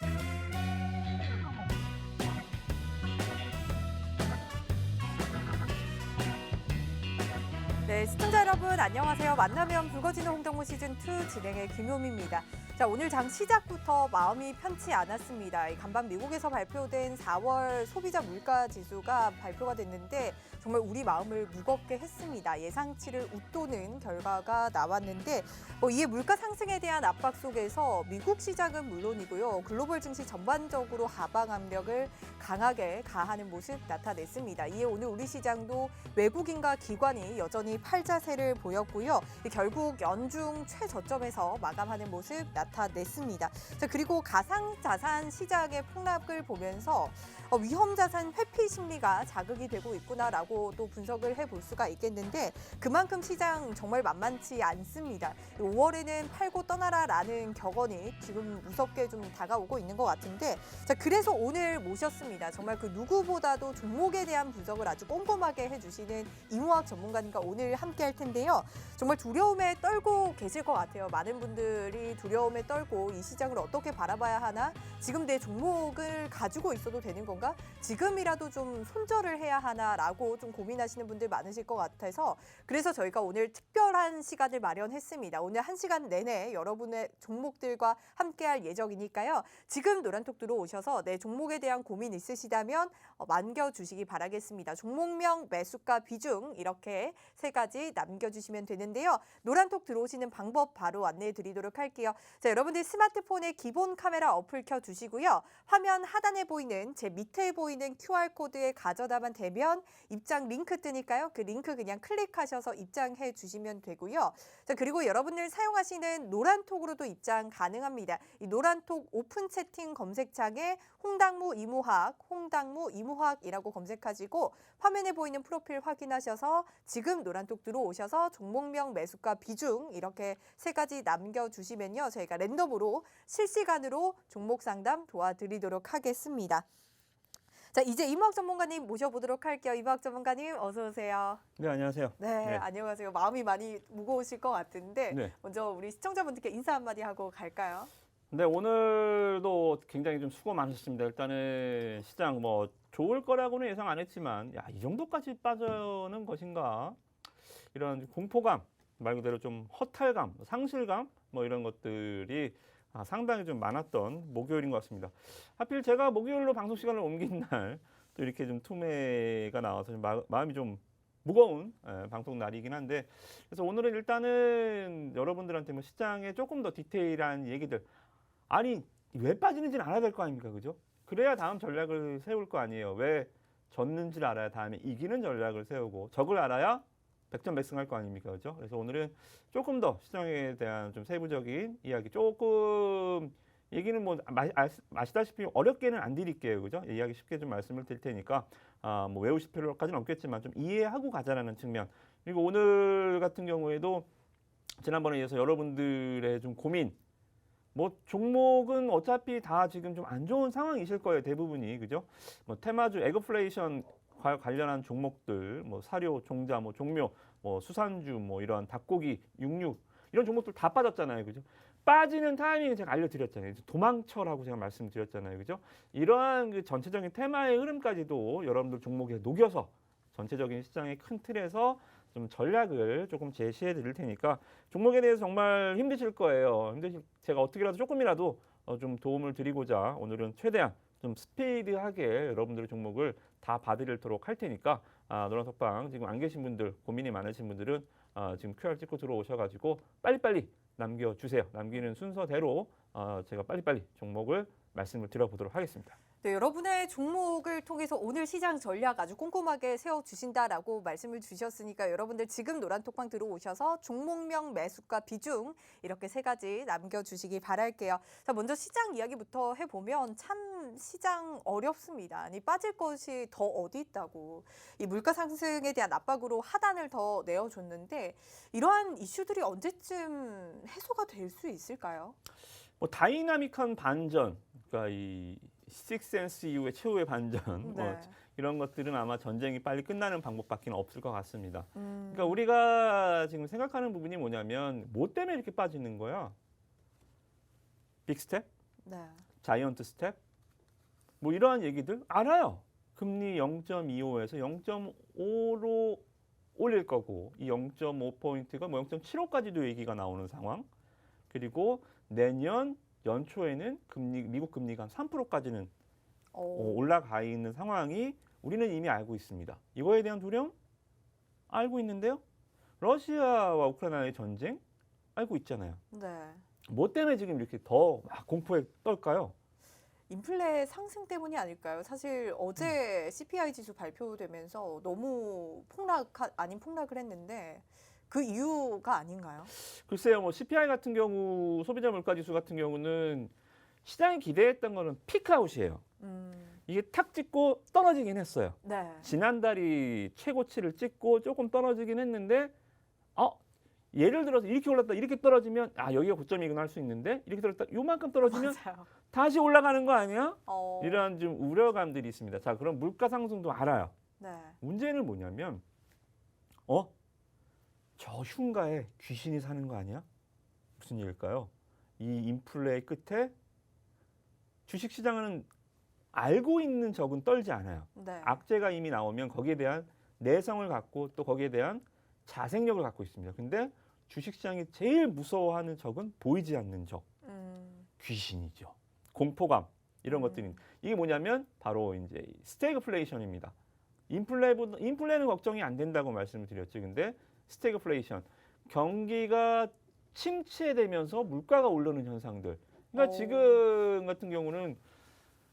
네, 시청자 여러분 안녕하세요. 만나면 붉어지는 홍정무 시즌2 진행의 김효미입니다. 자, 오늘 장 시작부터 마음이 편치 않았습니다. 간밤 미국에서 발표된 4월 소비자 물가 지수가 발표가 됐는데 정말 우리 마음을 무겁게 했습니다. 예상치를 웃도는 결과가 나왔는데 이에 물가 상승에 대한 압박 속에서 미국 시장은 물론이고요. 글로벌 증시 전반적으로 하방 압력을 강하게 가하는 모습 나타냈습니다. 이에 오늘 우리 시장도 외국인과 기관이 여전히 팔자세를 보였고요. 결국 연중 최저점에서 마감하는 모습 나타냈습니다. 자, 그리고 가상자산 시장의 폭락을 보면서 위험자산 회피 심리가 자극이 되고 있구나라고 또 분석을 해볼 수가 있겠는데 그만큼 시장 정말 만만치 않습니다. 5월에는 팔고 떠나라라는 격언이 지금 무섭게 좀 다가오고 있는 것 같은데 자, 그래서 오늘 모셨습니다. 정말 그 누구보다도 종목에 대한 분석을 아주 꼼꼼하게 해주시는 이무학 전문가님과 오늘 함께 할 텐데요. 정말 두려움에 떨고 계실 것 같아요. 많은 분들이 두려움에 떨고 이 시장을 어떻게 바라봐야 하나? 지금 내 종목을 가지고 있어도 되는 건가? 지금이라도 좀 손절을 해야 하나라고 좀 고민하시는 분들 많으실 것 같아서 그래서 저희가 오늘 특별한 시간을 마련했습니다. 오늘 1시간 내내 여러분의 종목들과 함께할 예정이니까요. 지금 노란톡 들어오셔서 내 종목에 대한 고민 있으시다면 남겨주시기 바라겠습니다. 종목명, 매수가, 비중 이렇게 세 가지 남겨주시면 되는데요. 노란톡 들어오시는 방법 바로 안내해 드리도록 할게요. 자, 여러분들 스마트폰에 기본 카메라 어플 켜주시고요. 화면 하단에 보이는 제 밑에 보이는 QR코드에 가져다만 대면 입장 링크 뜨니까요. 그 링크 그냥 클릭하셔서 입장해 주시면 되고요. 자, 그리고 여러분들 사용하시는 노란톡으로도 입장 가능합니다. 이 노란톡 오픈 채팅 검색창에 홍당무 이무학이라고 검색하시고 화면에 보이는 프로필 확인하셔서 지금 노란톡 들어오셔서 종목명, 매수가, 비중 이렇게 세 가지 남겨주시면요. 저희가 랜덤으로 실시간으로 종목 상담 도와드리도록 하겠습니다. 자, 이제 이무학 전문가님 모셔보도록 할게요. 이무학 전문가님 어서 오세요. 네, 안녕하세요. 네, 안녕하세요. 마음이 많이 무거우실 것 같은데 네. 먼저 우리 시청자분들께 인사 한마디 하고 갈까요? 네, 오늘도 굉장히 좀 수고 많으셨습니다. 일단은 시장 좋을 거라고는 예상 안 했지만 이 정도까지 빠져는 것인가? 이런 공포감, 말 그대로 좀 허탈감, 상실감 이런 것들이 상당히 좀 많았던 목요일인 것 같습니다. 하필 제가 목요일로 방송 시간을 옮긴 날 또 이렇게 좀 투매가 나와서 좀 마음이 좀 무거운 방송 날이긴 한데 그래서 오늘은 일단은 여러분들한테 시장에 조금 더 디테일한 얘기들 아니 왜 빠지는지는 알아야 될 거 아닙니까, 그죠? 그래야 다음 전략을 세울 거 아니에요. 왜 졌는지를 알아야 다음에 이기는 전략을 세우고 적을 알아야 백전백승할 거 아닙니까, 그죠? 그래서 오늘은 조금 더 시장에 대한 좀 세부적인 이야기 조금 얘기는 아시다시피 어렵게는 안 드릴게요, 그죠? 이야기 쉽게 좀 말씀을 드릴 테니까 외우실 필요까지는 없겠지만 좀 이해하고 가자라는 측면. 그리고 오늘 같은 경우에도 지난번에 이어서 여러분들의 좀 고민 종목은 어차피 다 지금 좀 안 좋은 상황이실 거예요, 대부분이, 그죠? 테마주, 에그플레이션 관련한 종목들, 사료, 종자, 종묘, 수산주, 이런 닭고기, 육류 이런 종목들 다 빠졌잖아요, 그죠? 빠지는 타이밍을 제가 알려드렸잖아요. 도망쳐라고 제가 말씀드렸잖아요, 그죠? 이러한 그 전체적인 테마의 흐름까지도 여러분들 종목에 녹여서 전체적인 시장의 큰 틀에서 좀 전략을 조금 제시해 드릴 테니까 종목에 대해서 정말 힘드실 거예요. 제가 어떻게라도 조금이라도 좀 도움을 드리고자 오늘은 최대한 좀 스피디하게 여러분들의 종목을 다 봐드리도록 할 테니까 노란톡방 지금 안 계신 분들, 고민이 많으신 분들은 지금 QR 찍고 들어오셔가지고 빨리빨리 남겨주세요. 남기는 순서대로 제가 빨리빨리 종목을 말씀을 드려보도록 하겠습니다. 네, 여러분의 종목을 통해서 오늘 시장 전략 아주 꼼꼼하게 세워주신다라고 말씀을 주셨으니까 여러분들 지금 노란톡방 들어오셔서 종목명, 매수가, 비중 이렇게 세 가지 남겨주시기 바랄게요. 자, 먼저 시장 이야기부터 해보면 참 시장 어렵습니다. 아니 빠질 것이 더 어디 있다고. 이 물가 상승에 대한 압박으로 하단을 더 내어줬는데 이러한 이슈들이 언제쯤 해소가 될 수 있을까요? 다이나믹한 반전, 그러니까 이 식센스 이후의 최후의 반전 이런 것들은 아마 전쟁이 빨리 끝나는 방법밖에 없을 것 같습니다. 그러니까 우리가 지금 생각하는 부분이 뭐냐면 뭐 때문에 이렇게 빠지는 거야? 빅스텝? 네. 자이언트 스텝, 뭐 이러한 얘기들 알아요. 금리 0.25에서 0.5로 올릴 거고 이 0.5포인트가 뭐 0.75까지도 얘기가 나오는 상황. 그리고 내년 연초에는 미국 금리가 한 3%까지는 올라가 있는 상황이 우리는 이미 알고 있습니다. 이거에 대한 두려움 알고 있는데요. 러시아와 우크라이나의 전쟁 알고 있잖아요. 네. 뭐 때문에 지금 이렇게 더 막 공포에 떨까요? 인플레 상승 때문이 아닐까요? 사실 어제 CPI 지수 발표되면서 너무 아닌 폭락을 했는데 그 이유가 아닌가요? 글쎄요, 뭐 CPI 같은 경우 소비자 물가 지수 같은 경우는 시장이 기대했던 거는 피크아웃이에요. 이게 탁 찍고 떨어지긴 했어요. 네. 지난달이 최고치를 찍고 조금 떨어지긴 했는데, 예를 들어서 이렇게 올랐다 이렇게 떨어지면 여기가 고점이구나 할 수 있는데 이렇게 떨어졌다 요만큼 떨어지면 맞아요. 다시 올라가는 거 아니야? 어. 이러한 좀 우려감들이 있습니다. 자, 그럼 물가 상승도 알아요. 네. 문제는 뭐냐면, 저 흉가에 귀신이 사는 거 아니야? 무슨 얘기일까요? 이 인플레의 끝에 주식시장은 알고 있는 적은 떨지 않아요. 네. 악재가 이미 나오면 거기에 대한 내성을 갖고 또 거기에 대한 자생력을 갖고 있습니다. 근데 주식시장이 제일 무서워하는 적은 보이지 않는 적, 귀신이죠. 공포감 이런 것들이 이게 뭐냐면 바로 이제 스태그플레이션입니다. 인플레는 걱정이 안 된다고 말씀을 드렸죠. 근데 스태그플레이션, 경기가 침체되면서 물가가 오르는 현상들. 그러니까 지금 같은 경우는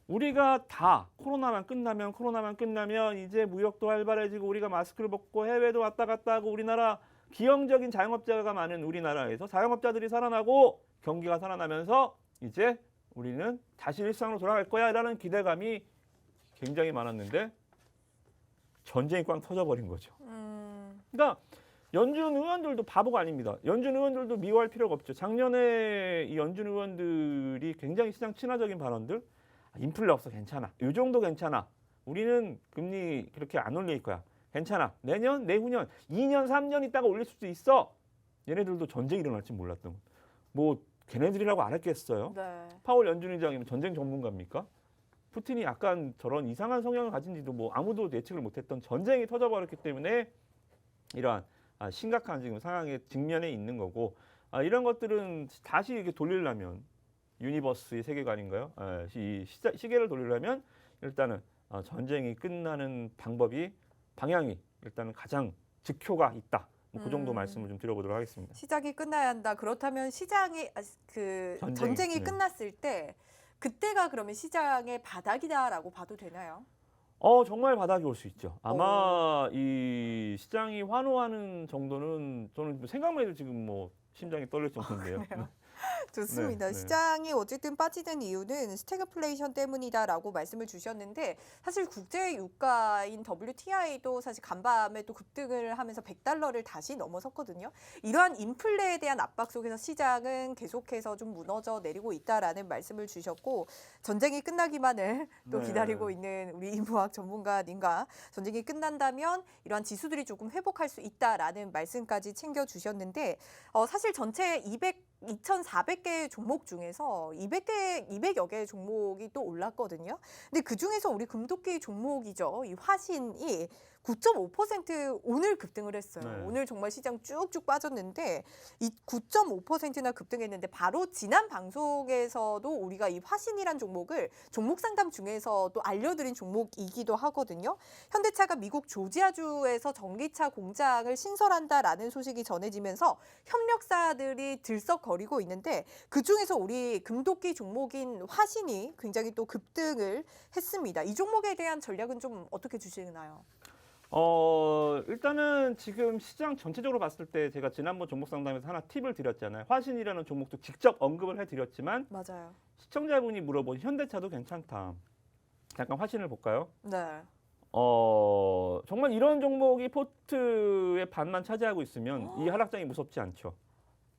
우리가 다 코로나만 끝나면 이제 무역도 활발해지고 우리가 마스크를 벗고 해외도 왔다 갔다 하고 우리나라 기형적인 자영업자가 많은 우리나라에서 자영업자들이 살아나고 경기가 살아나면서 이제 우리는 다시 일상으로 돌아갈 거야 라는 기대감이 굉장히 많았는데 전쟁이 꽝 터져버린 거죠. 그러니까 연준 의원들도 바보가 아닙니다. 연준 의원들도 미워할 필요가 없죠. 작년에 이 연준 의원들이 굉장히 시장 친화적인 발언들, 인플레 없어 괜찮아, 이 정도 괜찮아, 우리는 금리 그렇게 안 올릴 거야, 괜찮아, 내년, 내후년, 2년, 3년 있다가 올릴 수도 있어. 얘네들도 전쟁이 일어날지 몰랐던 거. 뭐 걔네들이라고 알았겠어요? 네. 파월 연준 의장이면 전쟁 전문가입니까? 푸틴이 약간 저런 이상한 성향을 가진지도 뭐 아무도 예측을 못했던 전쟁이 터져버렸기 때문에 이러한 심각한 지금 상황에 직면해 있는 거고, 이런 것들은 다시 이렇게 돌리려면 유니버스의 세계관인가요? 이 시계를 돌리려면 일단은 전쟁이 끝나는 방향이 일단은 가장 즉효가 있다. 그 정도 말씀을 좀 드려보도록 하겠습니다. 시작이 끝나야 한다. 그렇다면 시장이 전쟁이 끝났을 때 그때가 그러면 시장의 바닥이다라고 봐도 되나요? 정말 바닥이 올 수 있죠. 아마 이 시장이 환호하는 정도는 저는 생각만 해도 지금 뭐 심장이 떨릴 정도인데요. 좋습니다. 네. 시장이 어쨌든 빠지는 이유는 스태그플레이션 때문이다라고 말씀을 주셨는데 사실 국제 유가인 WTI도 사실 간밤에 또 급등을 하면서 $100를 다시 넘어섰거든요. 이러한 인플레에 대한 압박 속에서 시장은 계속해서 좀 무너져 내리고 있다라는 말씀을 주셨고, 전쟁이 끝나기만을 또 기다리고 있는 우리 인문학 전문가님과 전쟁이 끝난다면 이러한 지수들이 조금 회복할 수 있다라는 말씀까지 챙겨주셨는데, 사실 전체 2,400개 종목 중에서 200여 개 종목이 또 올랐거든요. 근데 그 중에서 우리 금도끼 종목이죠. 이 화신이 9.5% 오늘 급등을 했어요. 네. 오늘 정말 시장 쭉쭉 빠졌는데 이 9.5%나 급등했는데 바로 지난 방송에서도 우리가 이 화신이란 종목을 종목 상담 중에서도 알려드린 종목이기도 하거든요. 현대차가 미국 조지아주에서 전기차 공장을 신설한다라는 소식이 전해지면서 협력사들이 들썩거리고 있는데 그중에서 우리 금도끼 종목인 화신이 굉장히 또 급등을 했습니다. 이 종목에 대한 전략은 좀 어떻게 주시나요? 일단은 지금 시장 전체적으로 봤을 때 제가 지난번 종목 상담에서 하나 팁을 드렸잖아요. 화신이라는 종목도 직접 언급을 해드렸지만 맞아요. 시청자분이 물어본 현대차도 괜찮다. 잠깐 화신을 볼까요? 네. 정말 이런 종목이 포트의 반만 차지하고 있으면 이 하락장이 무섭지 않죠.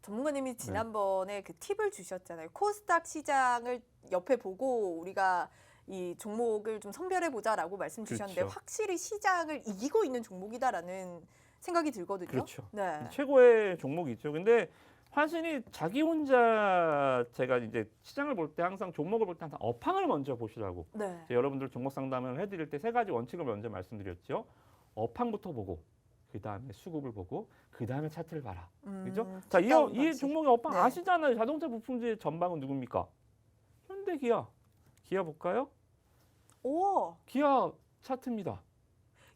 전문가님이 지난번에 그 팁을 주셨잖아요. 코스닥 시장을 옆에 보고 우리가 이 종목을 좀 선별해 보자라고 말씀 주셨는데 그렇죠. 확실히 시장을 이기고 있는 종목이다라는 생각이 들거든요. 그렇죠. 네. 최고의 종목이죠. 근데 화신이 자기 혼자 제가 이제 시장을 볼 때 항상 종목을 볼 때 항상 업황을 먼저 보시라고 네. 여러분들 종목 상담을 해드릴 때 세 가지 원칙을 먼저 말씀드렸죠. 업황부터 보고 그 다음에 수급을 보고 그 다음에 차트를 봐라. 그죠? 자, 이 종목의 업황 네. 아시잖아요. 자동차 부품주의 전방은 누굽니까? 현대기아. 기아 볼까요? 오, 기아 차트입니다.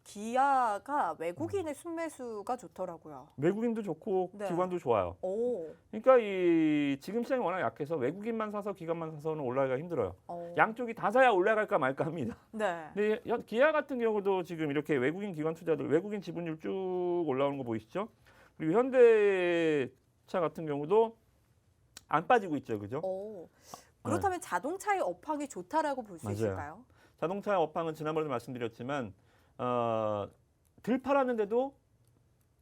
기아가 외국인의 순매수가 좋더라고요. 외국인도 좋고 네. 기관도 좋아요. 오, 그러니까 이 지금 시장이 워낙 약해서 외국인만 사서 기관만 사서는 올라가기가 힘들어요. 오. 양쪽이 다 사야 올라갈까 말까 합니다. 네. 근데 기아 같은 경우도 지금 이렇게 외국인 기관 투자들, 외국인 지분율 쭉 올라오는 거 보이시죠? 그리고 현대차 같은 경우도 안 빠지고 있죠, 그죠? 오. 그렇다면 자동차의 업황이 좋다라고 볼 수 맞아요. 있을까요? 자동차 업황은 지난번에도 말씀드렸지만 덜 팔았는데도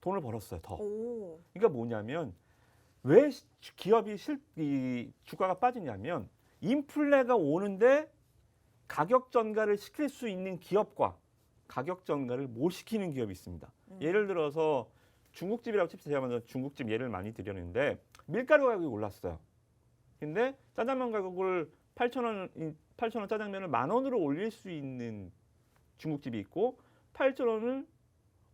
돈을 벌었어요, 더. 오. 그러니까 뭐냐면 왜 기업이 이 주가가 빠지냐면 인플레가 오는데 가격 전가를 시킬 수 있는 기업과 가격 전가를 못 시키는 기업이 있습니다. 예를 들어서 중국집이라고 칩시다. 제가 먼저 중국집 예를 많이 드렸는데 밀가루 가격이 올랐어요. 근데 짜장면 가격을 8,000원 짜장면을 10,000원으로 올릴 수 있는 중국집이 있고 8,000원을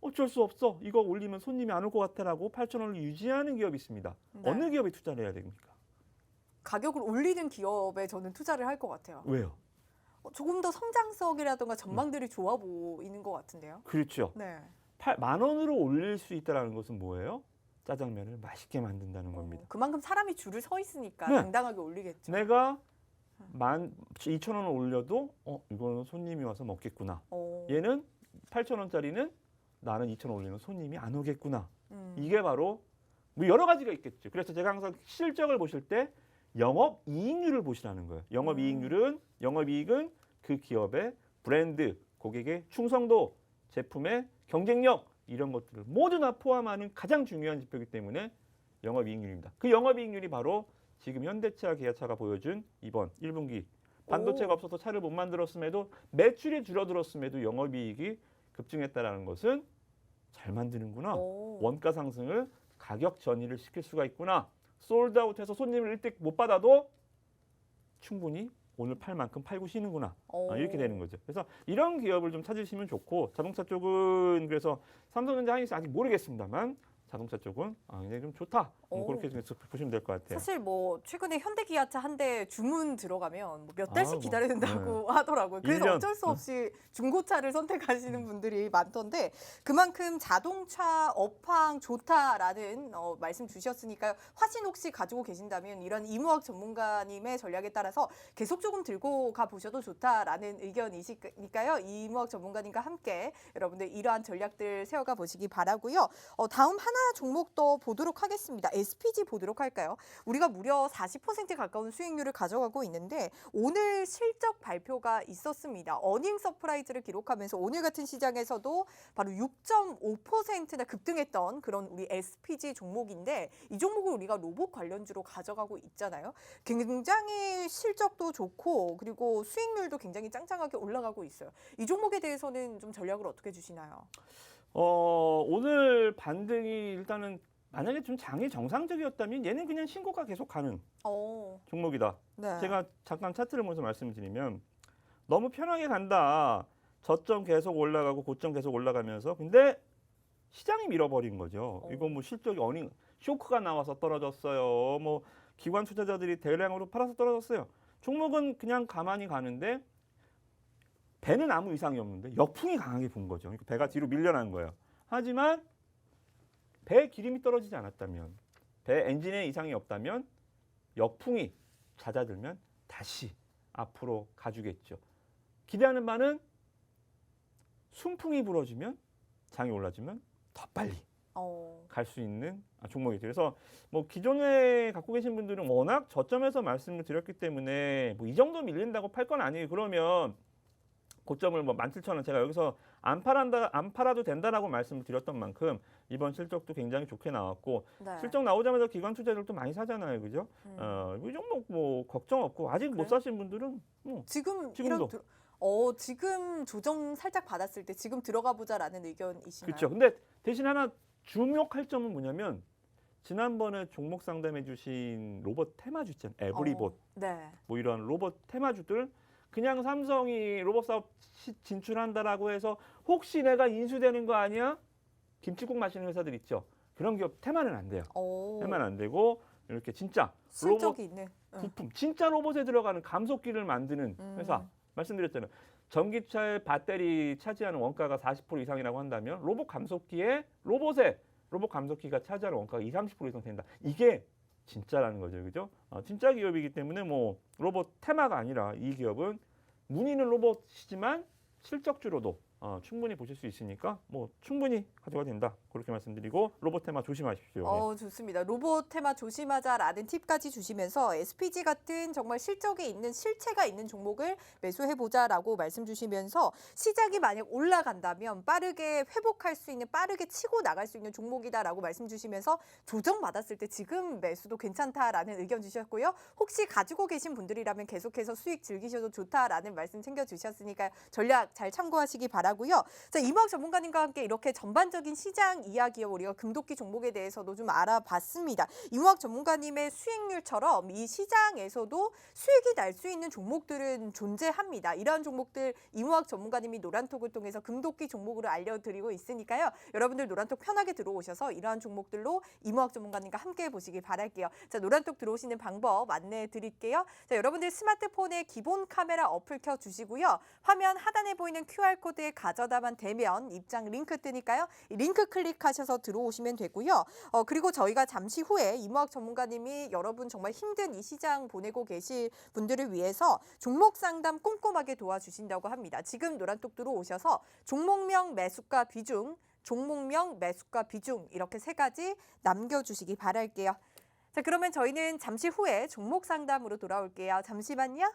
어쩔 수 없어. 이거 올리면 손님이 안 올 것 같아라고 8,000원을 유지하는 기업이 있습니다. 네. 어느 기업에 투자를 해야 됩니까? 가격을 올리는 기업에 저는 투자를 할 것 같아요. 왜요? 조금 더 성장성이라든가 전망들이 좋아 보이는 것 같은데요. 그렇죠. 네. 10,000원으로 올릴 수 있다는 것은 뭐예요? 짜장면을 맛있게 만든다는 겁니다. 그만큼 사람이 줄을 서 있으니까 네. 당당하게 올리겠죠. 내가 12,000원을 올려도 이거는 손님이 와서 먹겠구나. 오. 얘는 8,000원짜리는 나는 2,000원 올리면 손님이 안 오겠구나. 음. 이게 바로 뭐 여러 가지가 있겠죠. 그래서 제가 항상 실적을 보실 때 영업이익률을 보시라는 거예요. 영업이익은 그 기업의 브랜드, 고객의 충성도, 제품의 경쟁력 이런 것들을 모두 다 포함하는 가장 중요한 지표이기 때문에 영업이익률입니다. 그 영업이익률이 바로 지금 현대차, 기아차가 보여준 이번 1분기 반도체가 없어서 차를 못 만들었음에도 매출이 줄어들었음에도 영업이익이 급증했다는 것은 잘 만드는구나. 오. 원가 상승을 가격 전이를 시킬 수가 있구나. 솔드아웃해서 손님을 일찍 못 받아도 충분히 오늘 팔 만큼 팔고 쉬는구나. 오. 이렇게 되는 거죠. 그래서 이런 기업을 좀 찾으시면 좋고 자동차 쪽은 그래서 삼성전자 하이닉스 아직 모르겠습니다만 자동차 쪽은 굉장히 좀 좋다. 오. 그렇게 좀 보시면 될 것 같아요. 사실 뭐 최근에 현대기아차 한 대 주문 들어가면 몇 달씩 뭐, 기다려야 된다고 하더라고요. 그래서 1년. 어쩔 수 없이 중고차를 선택하시는 분들이 많던데 그만큼 자동차 업황 좋다라는 말씀 주셨으니까요. 화신 혹시 가지고 계신다면 이런 이무학 전문가님의 전략에 따라서 계속 조금 들고 가 보셔도 좋다라는 의견이시니까요. 이무학 전문가님과 함께 여러분들 이러한 전략들 세워가 보시기 바라고요. 다음 하나 종목 더 보도록 하겠습니다. SPG 보도록 할까요? 우리가 무려 40% 가까운 수익률을 가져가고 있는데 오늘 실적 발표가 있었습니다. 어닝 서프라이즈를 기록하면서 오늘 같은 시장에서도 바로 6.5%나 급등했던 그런 우리 SPG 종목인데 이 종목을 우리가 로봇 관련주로 가져가고 있잖아요. 굉장히 실적도 좋고 그리고 수익률도 굉장히 짱짱하게 올라가고 있어요. 이 종목에 대해서는 좀 전략을 어떻게 주시나요? 오늘 반등이 일단은 만약에 좀 장이 정상적이었다면 얘는 그냥 신고가 계속 가는 종목이다. 네. 제가 잠깐 차트를 보면서 말씀드리면 너무 편하게 간다. 저점 계속 올라가고 고점 계속 올라가면서 근데 시장이 밀어버린 거죠. 이거 뭐 실적이 쇼크가 나와서 떨어졌어요. 뭐 기관 투자자들이 대량으로 팔아서 떨어졌어요. 종목은 그냥 가만히 가는데 배는 아무 이상이 없는데 역풍이 강하게 분 거죠. 그러니까 배가 뒤로 밀려난 거예요. 하지만 배에 기름이 떨어지지 않았다면, 배 엔진에 이상이 없다면, 역풍이 잦아들면 다시 앞으로 가주겠죠. 기대하는 바는 순풍이 불어주면, 장이 올라주면 더 빨리 갈 수 있는 종목이죠. 그래서 뭐 기존에 갖고 계신 분들은 워낙 저점에서 말씀을 드렸기 때문에 뭐 이 정도 밀린다고 팔 건 아니에요. 그러면 고점을 뭐 17,000원 제가 여기서 안 팔아도 된다라고 말씀을 드렸던 만큼 이번 실적도 굉장히 좋게 나왔고 네. 실적 나오자마자 기관 투자들도 많이 사잖아요, 그죠? 이 종목 뭐 걱정 없고 아직 못 사신 분들은 뭐 지금도. 지금 조정 살짝 받았을 때 지금 들어가 보자라는 의견이시나요? 그렇죠. 근데 대신 하나 주목할 점은 뭐냐면 지난번에 종목 상담해 주신 로봇 테마주 있잖아요. 에브리봇. 네. 뭐 이런 로봇 테마주들 그냥 삼성이 로봇 사업 진출한다라고 해서 혹시 내가 인수되는 거 아니야? 김치국 마시는 회사들 있죠. 그런 기업 테마는 안 돼요. 테마는 안 되고 이렇게 진짜 로봇 실적이 있는. 부품, 진짜 로봇에 들어가는 감속기를 만드는 회사. 말씀드렸잖아요. 전기차의 배터리 차지하는 원가가 40% 이상이라고 한다면 로봇 감속기가 차지하는 원가가 20-30% 이상 된다. 이게 진짜라는 거죠. 그죠? 진짜 기업이기 때문에 뭐 로봇 테마가 아니라 이 기업은 문의는 로봇이지만 실적주로도 충분히 보실 수 있으니까 뭐 충분히 가져가도 된다. 그렇게 말씀드리고 로봇 테마 조심하십시오. 좋습니다. 로봇 테마 조심하자라는 팁까지 주시면서 SPG 같은 정말 실적에 있는 실체가 있는 종목을 매수해보자라고 말씀 주시면서 시장이 만약 올라간다면 빠르게 회복할 수 있는 빠르게 치고 나갈 수 있는 종목이다라고 말씀 주시면서 조정받았을 때 지금 매수도 괜찮다라는 의견 주셨고요. 혹시 가지고 계신 분들이라면 계속해서 수익 즐기셔도 좋다라는 말씀 챙겨주셨으니까 전략 잘 참고하시기 바라고요. 자, 이모학 전문가님과 함께 이렇게 전반적인 시장 이야기와 우리가 금도끼 종목에 대해서도 좀 알아봤습니다. 이모학 전문가님의 수익률처럼 이 시장에서도 수익이 날 수 있는 종목들은 존재합니다. 이러한 종목들 이모학 전문가님이 노란톡을 통해서 금도끼 종목으로 알려드리고 있으니까요. 여러분들 노란톡 편하게 들어오셔서 이러한 종목들로 이모학 전문가님과 함께 보시길 바랄게요. 자, 노란톡 들어오시는 방법 안내해 드릴게요. 자, 여러분들 스마트폰에 기본 카메라 어플 켜주시고요. 화면 하단에 보이는 QR코드에 가져다만 대면 입장 링크 뜨니까요. 이 링크 클릭하셔서 들어오시면 되고요. 그리고 저희가 잠시 후에 이모학 전문가님이 여러분 정말 힘든 이 시장 보내고 계실 분들을 위해서 종목 상담 꼼꼼하게 도와주신다고 합니다. 지금 노란톡 들어오셔서 종목명 매수가 비중, 종목명 매수가 비중 이렇게 세 가지 남겨주시기 바랄게요. 자, 그러면 저희는 잠시 후에 종목 상담으로 돌아올게요. 잠시만요.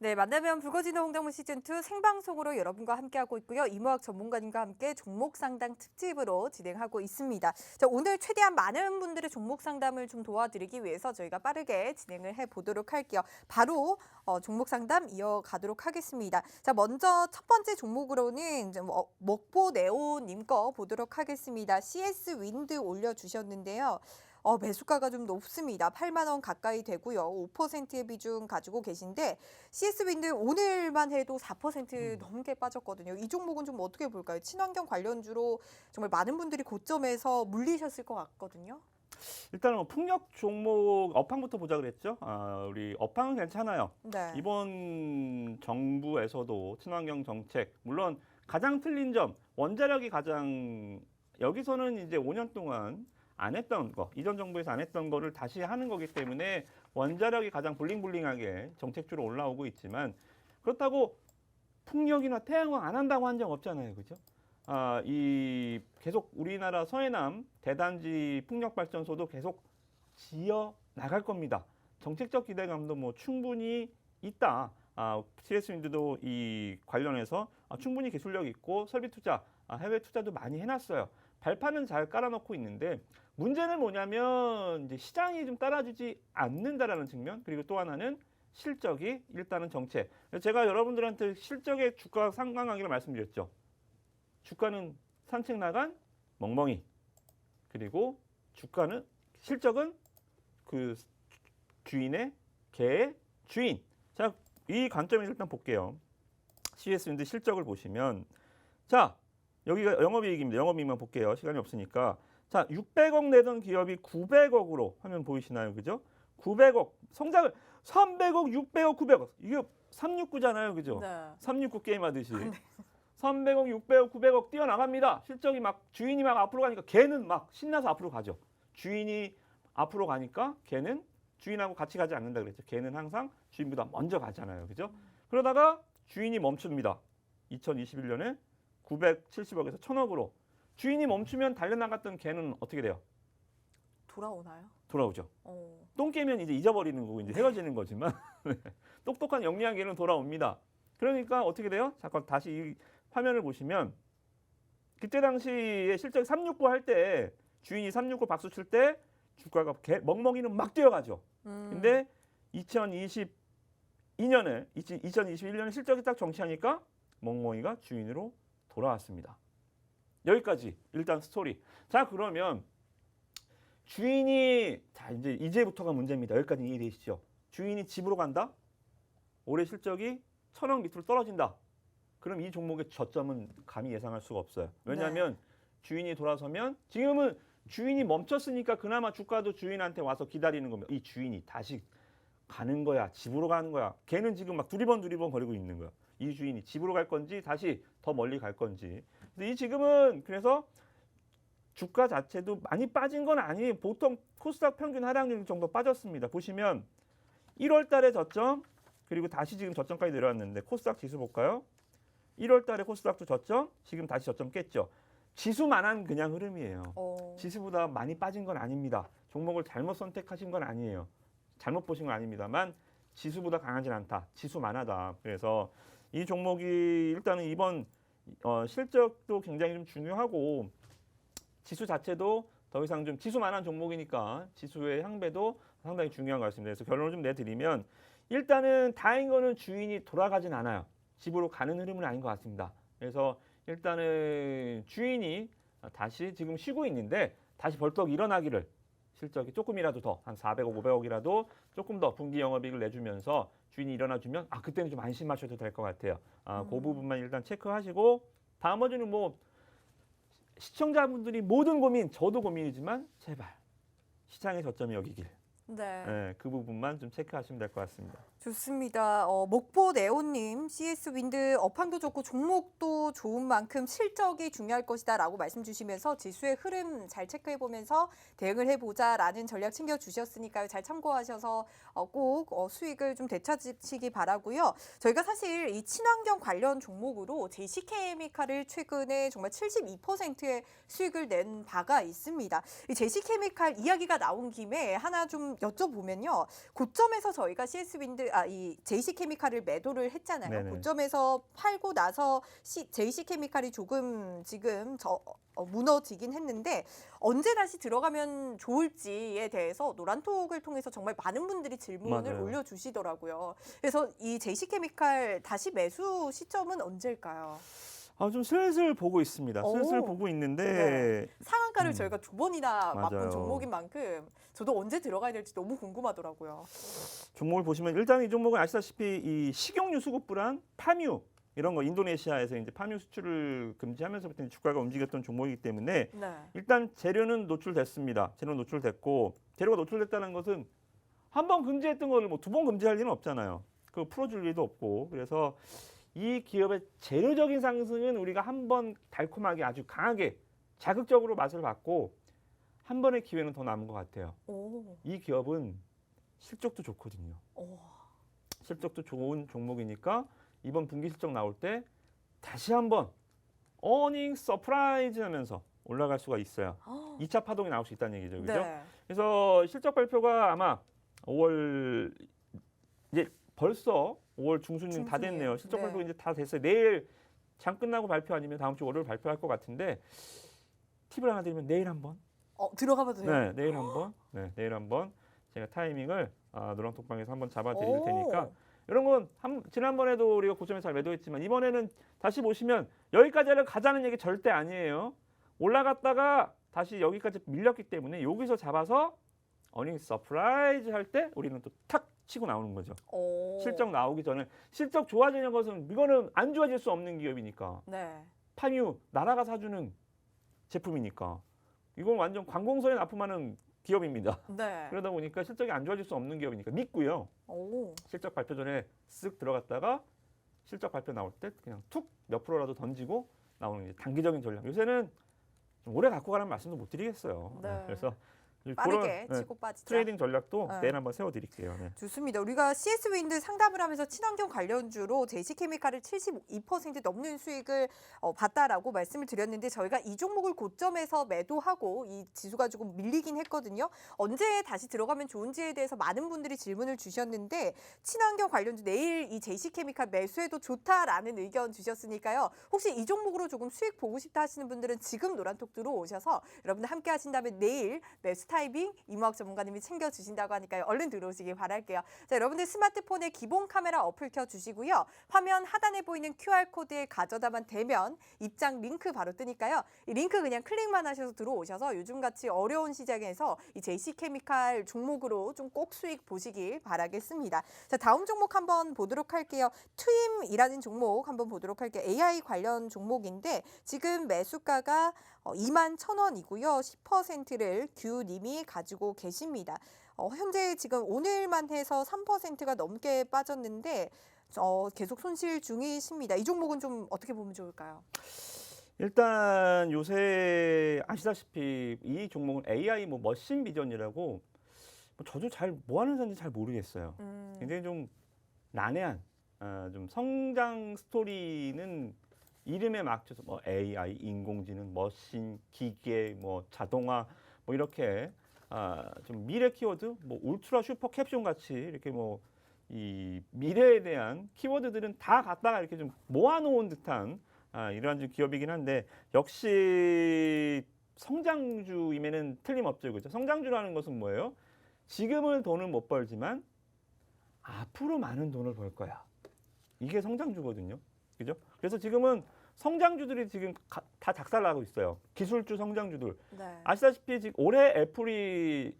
네, 만나면 불거지는 홍당무 시즌2 생방송으로 여러분과 함께하고 있고요. 이모학 전문가님과 함께 종목 상담 특집으로 진행하고 있습니다. 자, 오늘 최대한 많은 분들의 종목 상담을 좀 도와드리기 위해서 저희가 빠르게 진행을 해보도록 할게요. 바로 종목 상담 이어가도록 하겠습니다. 자, 먼저 첫 번째 종목으로는 먹보네오님 거 보도록 하겠습니다. CS 윈드 올려주셨는데요. 매수가가 좀 높습니다. 8만 원 가까이 되고요. 5%의 비중 가지고 계신데 CS 윈드 오늘만 해도 4% 넘게 빠졌거든요. 이 종목은 좀 어떻게 볼까요? 친환경 관련주로 정말 많은 분들이 고점에서 물리셨을 것 같거든요. 일단은 풍력 종목 업황부터 보자 그랬죠. 우리 업황은 괜찮아요. 네. 이번 정부에서도 친환경 정책 물론 가장 틀린 점 원자력이 가장 여기서는 이제 5년 동안 안 했던 거, 이전 정부에서 안 했던 거를 다시 하는 거기 때문에 원자력이 가장 블링블링하게 정책주로 올라오고 있지만 그렇다고 풍력이나 태양광 안 한다고 한 적 없잖아요. 그죠? 이 계속 우리나라 서해남 대단지 풍력 발전소도 계속 지어 나갈 겁니다. 정책적 기대감도 뭐 충분히 있다. CS윈드도 이 관련해서 충분히 기술력 있고 설비 투자, 해외 투자도 많이 해놨어요. 발판은 잘 깔아놓고 있는데 문제는 뭐냐면 이제 시장이 좀 따라주지 않는다라는 측면 그리고 또 하나는 실적이 일단은 정체. 제가 여러분들한테 실적의 주가 상관관계를 말씀드렸죠. 주가는 산책 나간 멍멍이 그리고 주가는 실적은 그 주인의 개의 주인. 자, 이 관점에서 일단 볼게요. CS윈드 실적을 보시면 자. 여기가 영업이익입니다. 영업이익만 볼게요. 시간이 없으니까. 자, 600억 내던 기업이 900억으로 화면 보이시나요? 그죠? 900억. 성장을 300억, 600억, 900억. 이게 369잖아요. 그죠? 네. 369 게임 하듯이. 300억, 600억, 900억 뛰어나갑니다. 실적이 막 주인이 막 앞으로 가니까 걔는 막 신나서 앞으로 가죠. 주인이 앞으로 가니까 걔는 주인하고 같이 가지 않는다 그랬죠. 개는 항상 주인보다 먼저 가잖아요. 그죠? 그러다가 주인이 멈춥니다. 2021년에 970억에서 1000억으로 주인이 멈추면 달려나갔던 개는 어떻게 돼요? 돌아오나요? 돌아오죠. 어. 똥 깨면 이제 잊어버리는 거고 이제 헤어지는 거지만 똑똑한 영리한 개는 돌아옵니다. 그러니까 어떻게 돼요? 잠깐 다시 이 화면을 보시면 그때 당시에 실제 369 할 때 주인이 369 박수 칠 때 주가가 멍멍이는 막 뛰어가죠. 근데 2021년에 실적이 딱 정치하니까 멍멍이가 주인으로 돌아왔습니다. 여기까지 일단 스토리. 자, 그러면 주인이 자 이제부터가 문제입니다. 여기까지 이해되시죠? 주인이 집으로 간다. 올해 실적이 1000억 밑으로 떨어진다. 그럼 이 종목의 저점은 감히 예상할 수가 없어요. 왜냐하면 주인이 돌아서면 지금은 주인이 멈췄으니까 그나마 주가도 주인한테 와서 기다리는 겁니다. 이 주인이 다시 가는 거야, 집으로 가는 거야. 걔는 지금 막 두리번 거리고 있는 거야. 이 주인이 집으로 갈 건지 다시 더 멀리 갈 건지. 그래서 이 지금은 그래서 주가 자체도 많이 빠진 건 아니에요. 보통 코스닥 평균 하락률 정도 빠졌습니다. 보시면 1월 달에 저점 그리고 다시 지금 저점까지 내려왔는데 코스닥 지수 볼까요? 1월 달에 코스닥도 저점, 지금 다시 저점 깼죠. 지수만한 그냥 흐름이에요. 지수보다 많이 빠진 건 아닙니다. 종목을 잘못 선택하신 건 아니에요. 잘못 보신 건 아닙니다만 지수보다 강하진 않다. 지수만하다. 그래서 이 종목이 일단은 이번 실적도 굉장히 좀 중요하고 지수 자체도 더 이상 좀 지수만한 종목이니까 지수의 향배도 상당히 중요한 것 같습니다. 그래서 결론을 좀 내드리면 일단은 다행인 거는 주인이 돌아가진 않아요. 집으로 가는 흐름은 아닌 것 같습니다. 그래서 일단은 주인이 다시 지금 쉬고 있는데 다시 벌떡 일어나기를 실적이 조금이라도 더 한 400억, 500억이라도 조금 더 분기 영업이익을 내주면서 주인이 일어나주면 그때는 좀 안심하셔도 될 것 같아요. 그 부분만 일단 체크하시고 나머지는 뭐 시청자분들이 모든 고민, 저도 고민이지만 제발 시장의 저점이 여기길. 네, 그 부분만 좀 체크하시면 될 것 같습니다. 좋습니다. 목보 네오님, CS 윈드 업황도 좋고 종목도 좋은 만큼 실적이 중요할 것이다라고 말씀 주시면서 지수의 흐름 잘 체크해보면서 대응을 해보자라는 전략 챙겨주셨으니까요. 잘 참고하셔서 꼭 수익을 좀 되찾으시기 바라고요. 저희가 사실 이 친환경 관련 종목으로 제시케미칼을 최근에 정말 72%의 수익을 낸 바가 있습니다. 이 제시케미칼 이야기가 나온 김에 하나 좀 여쭤보면요. 고점에서 저희가 CS 윈드 이 JC케미칼을 매도를 했잖아요. 네네. 고점에서 팔고 나서 JC케미칼이 조금 지금 무너지긴 했는데 언제 다시 들어가면 좋을지에 대해서 노란톡을 통해서 정말 많은 분들이 질문을 맞아요. 올려주시더라고요. 그래서 이 JC케미칼 다시 매수 시점은 언제일까요? 좀 슬슬 보고 있습니다. 슬슬 오. 보고 있는데 상한가를 저희가 2번이나 맛본 맞아요. 종목인 만큼 저도 언제 들어가야 될지 너무 궁금하더라고요. 종목을 보시면 일단 이 종목은 아시다시피 이 식용유 수급불안, 파뮤 이런 거 인도네시아에서 이제 파뮤 수출을 금지하면서부터 주가가 움직였던 종목이기 때문에 일단 재료는 노출됐습니다. 재료 노출됐고 재료가 노출됐다는 것은 한 번 금지했던 거를 뭐 2번 금지할 리는 없잖아요. 그거 풀어줄 리도 없고 그래서 이 기업의 재료적인 상승은 우리가 한 번 달콤하게 아주 강하게 자극적으로 맛을 봤고 한 번의 기회는 더 남은 것 같아요. 이 기업은 실적도 좋거든요. 실적도 좋은 종목이니까 이번 분기 실적 나올 때 다시 한번 어닝 서프라이즈 하면서 올라갈 수가 있어요. 2차 파동이 나올 수 있다는 얘기죠. 그죠? 그래서 실적 발표가 아마 5월 이제 벌써 5월 중순이면 다 됐네요. 실적 발표 이제 다 됐어요. 내일 장 끝나고 발표 아니면 다음 주 월요일 발표할 것 같은데 팁을 하나 드리면 내일 한번. 들어가봐도 돼요? 네, 내일 한번. 네, 내일 한번 제가 타이밍을 노랑톡방에서 한번 잡아드릴 테니까 이런 건 지난번에도 우리가 고점에서 잘 매도했지만 이번에는 다시 보시면 여기까지를 가자는 얘기 절대 아니에요. 올라갔다가 다시 여기까지 밀렸기 때문에 여기서 잡아서 어닝 서프라이즈 할 때 우리는 또 탁 치고 나오는 거죠. 실적 나오기 전에 실적 좋아지는 것은 이거는 안 좋아질 수 없는 기업이니까. 파뮤 나라가 사주는 제품이니까 이건 완전 관공서에 납품하는 기업입니다. 그러다 보니까 실적이 안 좋아질 수 없는 기업이니까 믿고요. 실적 발표 전에 쓱 들어갔다가 실적 발표 나올 때 그냥 툭 몇 프로라도 던지고 나오는 게 단기적인 전략. 요새는 좀 오래 갖고 가라는 말씀도 못 드리겠어요. 그래서 빠르게 그런, 치고 빠지자. 트레이딩 전략도 네. 내일 한번 세워드릴게요. 네. 좋습니다. 우리가 CS-윈드 상담을 하면서 친환경 관련주로 JC케미칼을 72% 넘는 수익을 봤다라고 말씀을 드렸는데 저희가 이 종목을 고점에서 매도하고 이 지수가 조금 밀리긴 했거든요. 언제 다시 들어가면 좋은지에 대해서 많은 분들이 질문을 주셨는데 친환경 관련주 내일 이 JC케미칼 매수해도 좋다라는 의견 주셨으니까요. 혹시 이 종목으로 조금 수익 보고 싶다 하시는 분들은 지금 노란톡 들어오셔서 여러분들 함께 하신다면 내일 매수 타이밍 이무학 전문가님이 챙겨주신다고 하니까요. 얼른 들어오시길 바랄게요. 자, 여러분들 스마트폰에 기본 카메라 어플 켜주시고요. 화면 하단에 보이는 QR코드에 가져다만 대면 입장 링크 바로 뜨니까요. 이 링크 그냥 클릭만 하셔서 들어오셔서 요즘같이 어려운 시장에서 이 JC케미칼 종목으로 좀 꼭 수익 보시길 바라겠습니다. 자, 다음 종목 한번 보도록 할게요. 트임이라는 종목 한번 보도록 할게요. AI 관련 종목인데 지금 매수가가 21,000원이고요. 10%를 규님이 가지고 계십니다. 현재 지금 오늘만 해서 3%가 넘게 빠졌는데 계속 손실 중이십니다. 이 종목은 좀 어떻게 보면 좋을까요? 일단 요새 아시다시피 이 종목은 AI 머신 비전이라고 저도 잘 뭐 하는 사람인지 잘 모르겠어요. 굉장히 좀 난해한 좀 성장 스토리는 이름에 맞춰서 AI, 인공지능, 머신, 기계, 자동화 이렇게 좀 미래 키워드, 울트라 슈퍼 캡숑 같이 이렇게 이 미래에 대한 키워드들은 다 갖다가 이렇게 좀 모아놓은 듯한 이러한 좀 기업이긴 한데 역시 성장주임에는 틀림없죠, 그렇죠? 성장주라는 것은 뭐예요? 지금은 돈을 못 벌지만 앞으로 많은 돈을 벌 거야. 이게 성장주거든요. 그죠? 그래서 지금은 성장주들이 지금 다 작살나고 있어요. 기술주 성장주들. 네. 아시다시피 지금 올해 애플이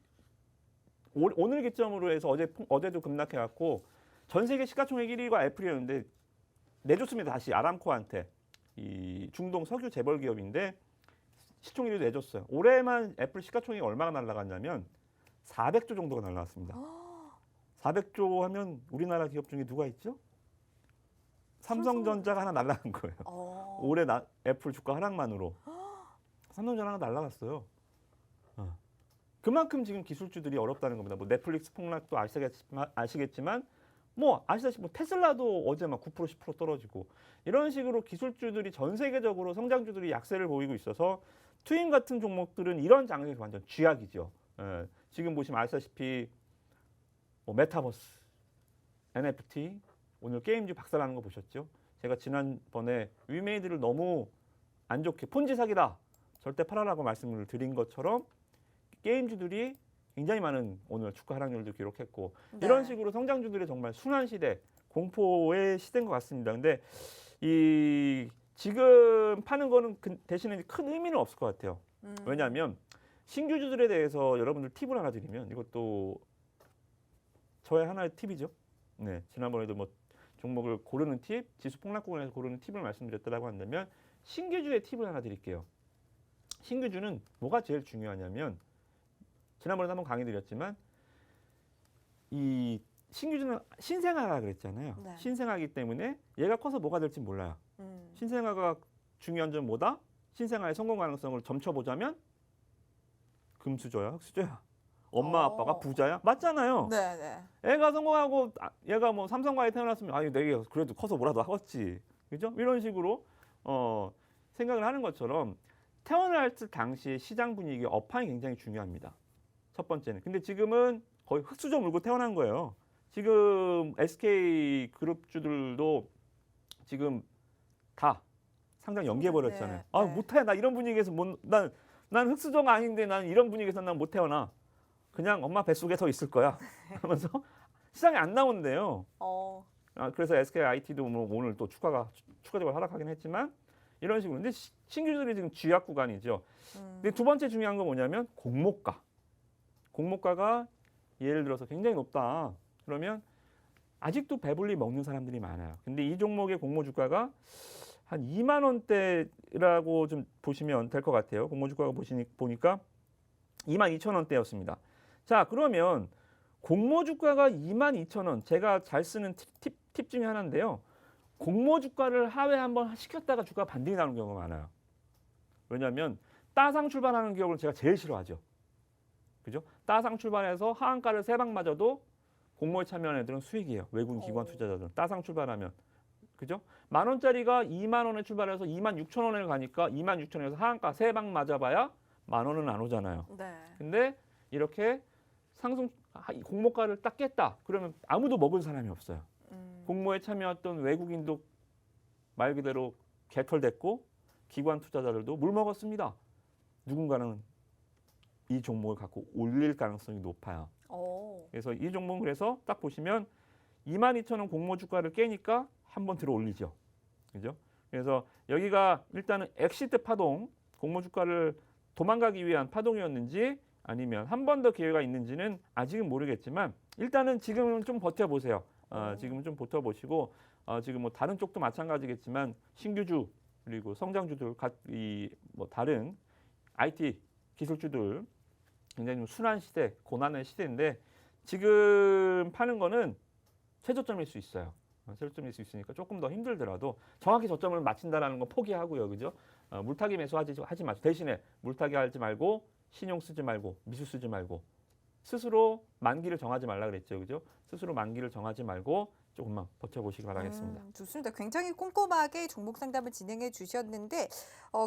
오늘 기점으로 해서 어제도 급락해갖고 전 세계 시가총액 1위가 애플이었는데 내줬습니다. 다시 아람코한테. 이 중동 석유 재벌 기업인데 시총 1위도 내줬어요. 올해만 애플 시가총액이 얼마가 날라갔냐면 400조 정도가 날라갔습니다. 400조 하면 우리나라 기업 중에 누가 있죠? 삼성전자가 하나 날라간 거예요. 올해 애플 주가 하락만으로. 삼성전자가 하나 날라갔어요. 그만큼 지금 기술주들이 어렵다는 겁니다. 넷플릭스 폭락도 아시겠지만 아시다시피 테슬라도 어제 막 9% 10% 떨어지고 이런 식으로 기술주들이 전 세계적으로 성장주들이 약세를 보이고 있어서 트윈 같은 종목들은 이런 장세에서 완전 쥐약이죠. 지금 보시면 아시다시피 메타버스, NFT, 오늘 게임주 박살나는 거 보셨죠? 제가 지난번에 위메이드를 너무 안 좋게 폰지 사기다, 절대 팔아라고 말씀을 드린 것처럼 게임주들이 굉장히 많은 오늘 주가 하락률도 기록했고 네. 이런 식으로 성장주들이 정말 순환 시대, 공포의 시대인 것 같습니다. 근데 지금 파는 거는 대신에 큰 의미는 없을 것 같아요. 왜냐하면 신규주들에 대해서 여러분들 팁을 하나 드리면 이것도 저의 하나의 팁이죠. 네, 지난번에도 종목을 고르는 팁, 지수 폭락구간에서 고르는 팁을 말씀드렸다고 한다면 신규주의 팁을 하나 드릴게요. 신규주는 뭐가 제일 중요하냐면 지난번에도 한번 강의 드렸지만 이 신규주는 신생아가 그랬잖아요. 네. 신생아이기 때문에 얘가 커서 뭐가 될지 몰라요. 신생아가 중요한 점 뭐다? 신생아의 성공 가능성을 점쳐보자면 금수저야, 흑수저야. 엄마 아빠가 부자야? 맞잖아요. 네. 애가 성공하고 얘가 삼성과에 태어났으면 내가 그래도 커서 뭐라도 하겠지. 그죠? 이런 식으로 생각을 하는 것처럼 태어날 당시의 시장 분위기 업황이 굉장히 중요합니다. 첫 번째는. 근데 지금은 거의 흑수저 물고 태어난 거예요. 지금 SK 그룹주들도 지금 다 상장 연기해버렸잖아요. 네. 못해. 나 이런 분위기에서 난 흑수저가 아닌데 난 이런 분위기에서 난 못 태어나. 그냥 엄마 뱃속에 서 있을 거야 하면서 시장에 안 나온대요. 그래서 SK IT도 오늘 또 추가적으로 하락하긴 했지만 이런 식으로. 근데 신규들이 지금 쥐약 구간이죠. 근데 두 번째 중요한 건 뭐냐면 공모가. 공모가가 예를 들어서 굉장히 높다. 그러면 아직도 배불리 먹는 사람들이 많아요. 근데 이 종목의 공모 주가가 한 2만 원대라고 좀 보시면 될 것 같아요. 공모 주가가 보니까 22,000원대였습니다. 자, 그러면 공모 주가가 22,000원, 제가 잘 쓰는 팁 중에 하나인데요. 공모 주가를 하회 한번 시켰다가 주가 반등이 나는 경우가 많아요. 왜냐하면 따상 출발하는 기업을 제가 제일 싫어하죠. 그죠? 따상 출발해서 하한가를 3방 맞아도 공모에 참여한 애들은 수익이에요. 외국인 기관 오. 투자자들은 따상 출발하면. 그죠? 10,000원짜리가 2만 원에 출발해서 26,000원에 가니까 26,000원에서 하한가 3방 맞아봐야 10,000원은 안 오잖아요. 네. 근데 이렇게 상승 공모가를 딱 깼다. 그러면 아무도 먹을 사람이 없어요. 공모에 참여했던 외국인도 말 그대로 개털됐고 기관 투자자들도 물 먹었습니다. 누군가는 이 종목을 갖고 올릴 가능성이 높아요. 오. 그래서 이 종목은 그래서 딱 보시면 22,000원 공모 주가를 깨니까 한번 들어 올리죠. 그죠? 그래서 여기가 일단은 엑시트 파동, 공모 주가를 도망가기 위한 파동이었는지 아니면 한 번 더 기회가 있는지는 아직은 모르겠지만 일단은 지금은 좀 버텨보세요. 지금은 좀 버텨보시고 지금 뭐 다른 쪽도 마찬가지겠지만 신규주 그리고 성장주들 뭐 다른 IT 기술주들 굉장히 좀 순환 시대, 고난의 시대인데 지금 파는 거는 최저점일 수 있어요. 최저점일 수 있으니까 조금 더 힘들더라도 정확히 저점을 맞춘다라는 건 포기하고요, 그죠? 물타기 매수하지 마시고 대신에 물타기 하지 말고 신용 쓰지 말고 미수 쓰지 말고 스스로 만기를 정하지 말라 그랬죠, 그죠? 스스로 만기를 정하지 말고 조금만 버텨보시기 바라겠습니다. 좋습니다. 굉장히 꼼꼼하게 종목 상담을 진행해 주셨는데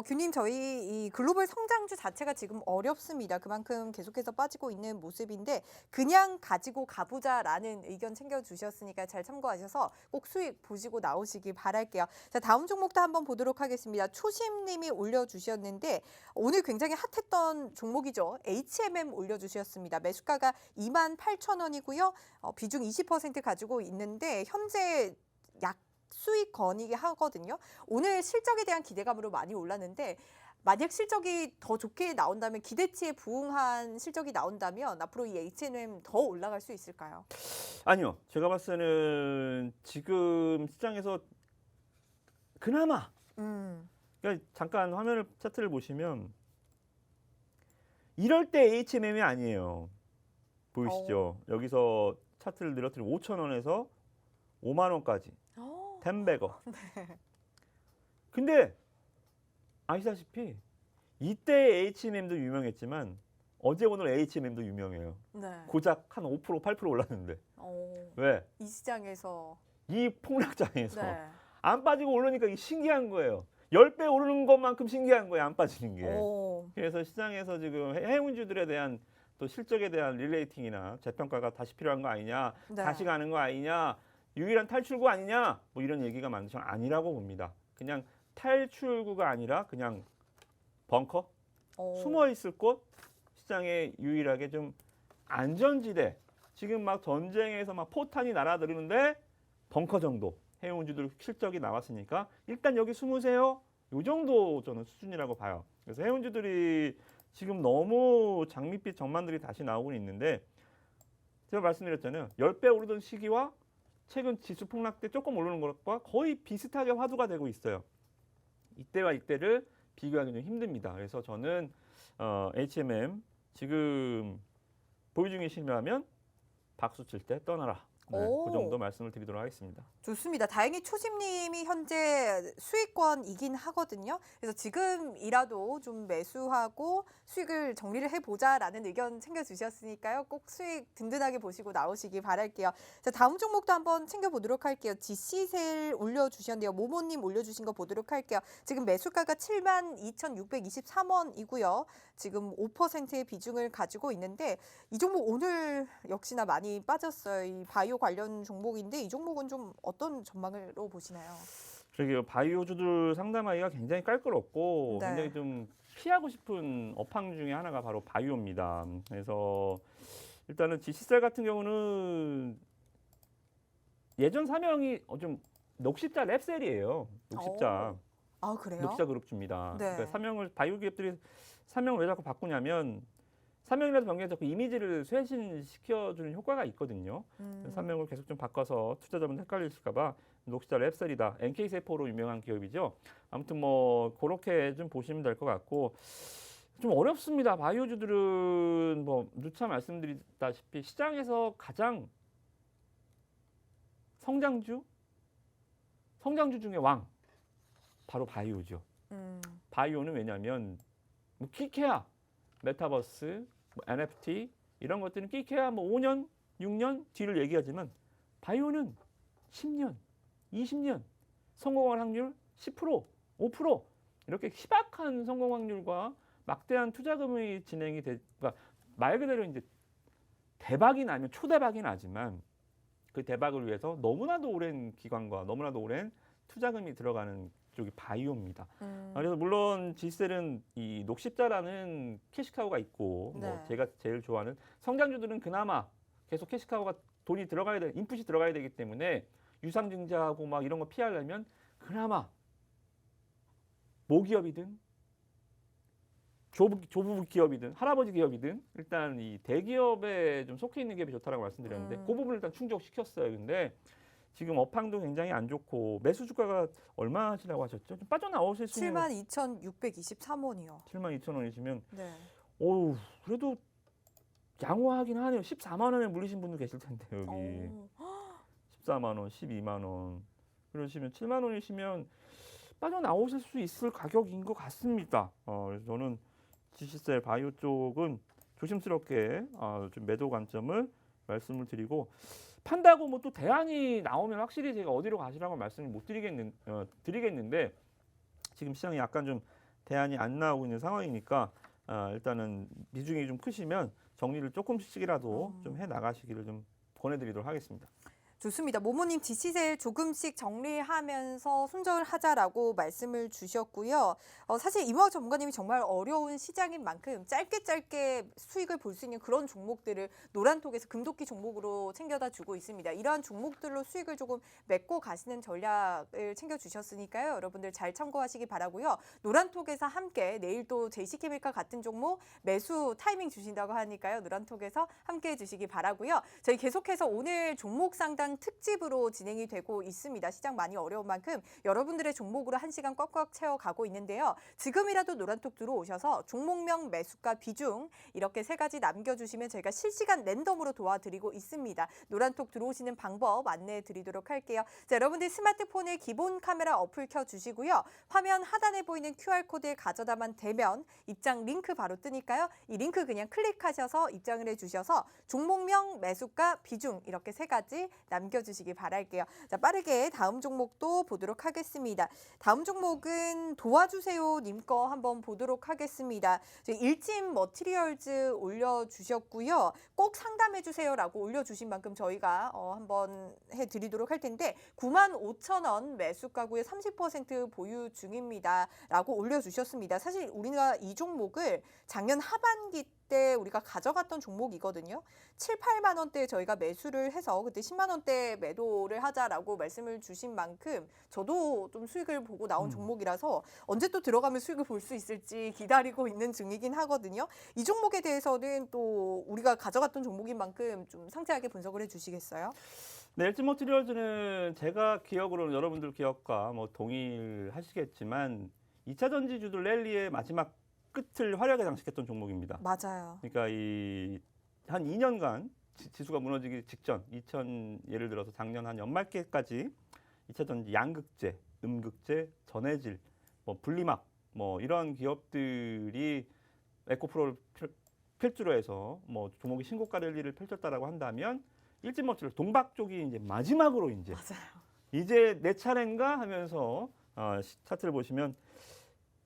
규님 저희 이 글로벌 성장주 자체가 지금 어렵습니다. 그만큼 계속해서 빠지고 있는 모습인데 그냥 가지고 가보자라는 의견 챙겨주셨으니까 잘 참고하셔서 꼭 수익 보시고 나오시기 바랄게요. 자, 다음 종목도 한번 보도록 하겠습니다. 초심님이 올려주셨는데 오늘 굉장히 핫했던 종목이죠. HMM 올려주셨습니다. 매수가가 28,000원이고요. 비중 20% 가지고 있는데 현재 약 수익권이긴 하거든요. 오늘 실적에 대한 기대감으로 많이 올랐는데 만약 실적이 더 좋게 나온다면 기대치에 부응한 실적이 나온다면 앞으로 이 H&M 더 올라갈 수 있을까요? 아니요. 제가 봤을 때는 지금 시장에서 그나마 그러니까 잠깐 화면을 차트를 보시면 이럴 때 HMM이 아니에요. 보이시죠? 여기서 차트를 늘어뜨리면 5,000원에서 5만 원까지 10배거. 근데 아시다시피 이때 H&M도 유명했지만 어제 오늘 H&M도 유명해요. 네. 고작 한 5% 8% 올랐는데 왜? 이 시장에서 이 폭락장에서 네. 안 빠지고 오르니까 이게 신기한 거예요. 10배 오르는 것만큼 신기한 거예요. 안 빠지는 게. 그래서 시장에서 지금 해운주들에 대한 또 실적에 대한 릴레이팅이나 재평가가 다시 필요한 거 아니냐, 네. 다시 가는 거 아니냐, 유일한 탈출구 아니냐, 뭐 이런 얘기가 많은데 저는 아니라고 봅니다. 그냥 탈출구가 아니라 그냥 벙커, 숨어 있을 곳, 시장에 유일하게 좀 안전지대. 지금 막 전쟁에서 막 포탄이 날아들는데 벙커 정도. 해운주들 실적이 나왔으니까 일단 여기 숨으세요. 이 정도 저는 수준이라고 봐요. 그래서 해운주들이 지금 너무 장밋빛 전망들이 다시 나오고 있는데 제가 말씀드렸잖아요. 10배 오르던 시기와 최근 지수 폭락 때 조금 오르는 것과 거의 비슷하게 화두가 되고 있어요. 이때와 이때를 비교하기 좀 힘듭니다. 그래서 저는 HMM 지금 보유 중이시면 박수 칠 때 떠나라. 네, 그 정도 말씀을 드리도록 하겠습니다. 좋습니다. 다행히 초심님이 현재 수익권이긴 하거든요. 그래서 지금이라도 좀 매수하고 수익을 정리를 해보자라는 의견 챙겨주셨으니까요. 꼭 수익 든든하게 보시고 나오시기 바랄게요. 자, 다음 종목도 한번 챙겨보도록 할게요. GC셀 올려주셨는데요. 모모님 올려주신 거 보도록 할게요. 지금 매수가가 72,623원이고요. 지금 5%의 비중을 가지고 있는데 이 종목 오늘 역시나 많이 빠졌어요. 이 바이오 관련 종목인데 이 종목은 좀 어떤 전망으로 보시나요? 그러게요. 바이오주들 상담하기가 굉장히 깔끔없고 네. 굉장히 좀 피하고 싶은 업황 중에 하나가 바로 바이오입니다. 그래서 일단은 GC셀 같은 경우는 예전 사명이 좀 녹십자 랩셀이에요. 녹십자. 아, 그래요? 녹십자 그룹주입니다. 네. 그러니까 사명을 바이오 기업들이 사명을 왜 자꾸 바꾸냐면 사명이라도 변경해서 그 이미지를 쇄신시켜주는 효과가 있거든요. 사명을 계속 좀 바꿔서 투자자분 헷갈리실까봐 녹십자 랩셀이다. NK세포로 유명한 기업이죠. 아무튼 뭐 그렇게 좀 보시면 될 것 같고 좀 어렵습니다. 바이오주들은 뭐 누차 말씀드리다시피 시장에서 가장 성장주 중에 왕 바로 바이오죠. 바이오는 왜냐하면 뭐 키케아 메타버스, 뭐 NFT 이런 것들은 끼케야 뭐 5년, 6년 뒤를 얘기하지만 바이오는 10년, 20년 성공할 확률 10%, 5% 이렇게 희박한 성공 확률과 막대한 투자금이 진행이 그러니까 말 그대로 이제 대박이 나면 초대박이 나지만 그 대박을 위해서 너무나도 오랜 기간과 너무나도 오랜 투자금이 들어가는 쪽이 바이오입니다. 그래서 물론 지셀은 이 녹십자라는 캐시카우가 있고 네. 뭐 제가 제일 좋아하는 성장주들은 그나마 계속 캐시카우가 돈이 들어가야 돼, 인풋이 들어가야 되기 때문에 유상증자하고 막 이런 거 피하려면 그나마 모기업이든 조부 기업이든 할아버지 기업이든 일단 이 대기업에 좀 속해 있는 기업이 좋다라고 말씀드렸는데 그 부분을 일단 충족시켰어요. 근데 지금 업황도 굉장히 안 좋고 매수 주가가 얼마시라고 하셨죠? 좀 빠져나오실 수 있는 72,623원이요. 72,000원이시면 네. 어우 그래도 양호하긴 하네요. 14만 원에 물리신 분도 계실 텐데 여기 14만 원, 12만 원 그러시면 7만 원이시면 빠져나오실 수 있을 가격인 것 같습니다. 그래서 저는 지시셀 바이오 쪽은 조심스럽게 좀 매도 관점을 말씀을 드리고 판다고 뭐 또 대안이 나오면 확실히 제가 어디로 가시라고 말씀을 못 드리겠는데 지금 시장이 약간 좀 대안이 안 나오고 있는 상황이니까 일단은 비중이 좀 크시면 정리를 조금씩이라도 좀 해 나가시기를 좀 권해드리도록 하겠습니다. 좋습니다. 모모님 지시세일 조금씩 정리하면서 손절하자라고 말씀을 주셨고요. 사실 이모학 전문가님이 정말 어려운 시장인 만큼 짧게 수익을 볼 수 있는 그런 종목들을 노란톡에서 금도끼 종목으로 챙겨다 주고 있습니다. 이러한 종목들로 수익을 조금 맺고 가시는 전략을 챙겨주셨으니까요. 여러분들 잘 참고하시기 바라고요. 노란톡에서 함께 내일 또 JC케미칼 같은 종목 매수 타이밍 주신다고 하니까요. 노란톡에서 함께 해주시기 바라고요. 저희 계속해서 오늘 종목 상담 특집으로 진행이 되고 있습니다. 시장 많이 어려운 만큼 여러분들의 종목으로 1시간 꽉꽉 채워가고 있는데요. 지금이라도 노란톡 들어오셔서 종목명, 매수가, 비중 이렇게 3가지 남겨주시면 저희가 실시간 랜덤으로 도와드리고 있습니다. 노란톡 들어오시는 방법 안내해 드리도록 할게요. 자, 여러분들 스마트폰에 기본 카메라 어플 켜주시고요. 화면 하단에 보이는 QR코드에 가져다만 대면 입장 링크 바로 뜨니까요. 이 링크 그냥 클릭하셔서 입장을 해주셔서 종목명, 매수가, 비중 이렇게 3가지 남겨주시기 바랄게요. 자, 빠르게 다음 종목도 보도록 하겠습니다. 다음 종목은 도와주세요 님 거 한번 보도록 하겠습니다. 일진 머티리얼즈 올려주셨고요. 꼭 상담해주세요라고 올려주신 만큼 저희가 한번 해드리도록 할 텐데 95,000원 매수가구에 30% 보유 중입니다. 라고 올려주셨습니다. 사실 우리가 이 종목을 작년 하반기 때 우리가 가져갔던 종목이거든요. 7, 8만 원대에 저희가 매수를 해서 그때 10만 원대 매도를 하자라고 말씀을 주신 만큼 저도 좀 수익을 보고 나온 종목이라서 언제 또 들어가면 수익을 볼 수 있을지 기다리고 있는 중이긴 하거든요. 이 종목에 대해서는 또 우리가 가져갔던 종목인 만큼 좀 상세하게 분석을 해주시겠어요? 네, LG 머티리얼즈는 제가 기억으로는 여러분들 기억과 뭐 동일하시겠지만 2차 전지주들 랠리의 마지막 끝을 화려하게 장식했던 종목입니다. 맞아요. 그러니까 이 한 2년간 지수가 무너지기 직전, 예를 들어서 작년 한 연말께까지 2차 전지 양극재, 음극재, 전해질, 뭐 분리막, 뭐 이런 기업들이 에코프로를 필두로 해서 뭐 종목이 신고가 랠리를 펼쳤다라고 한다면 일진머티리얼 동박 쪽이 이제 마지막으로 이제 내 차례인가 하면서 차트를 보시면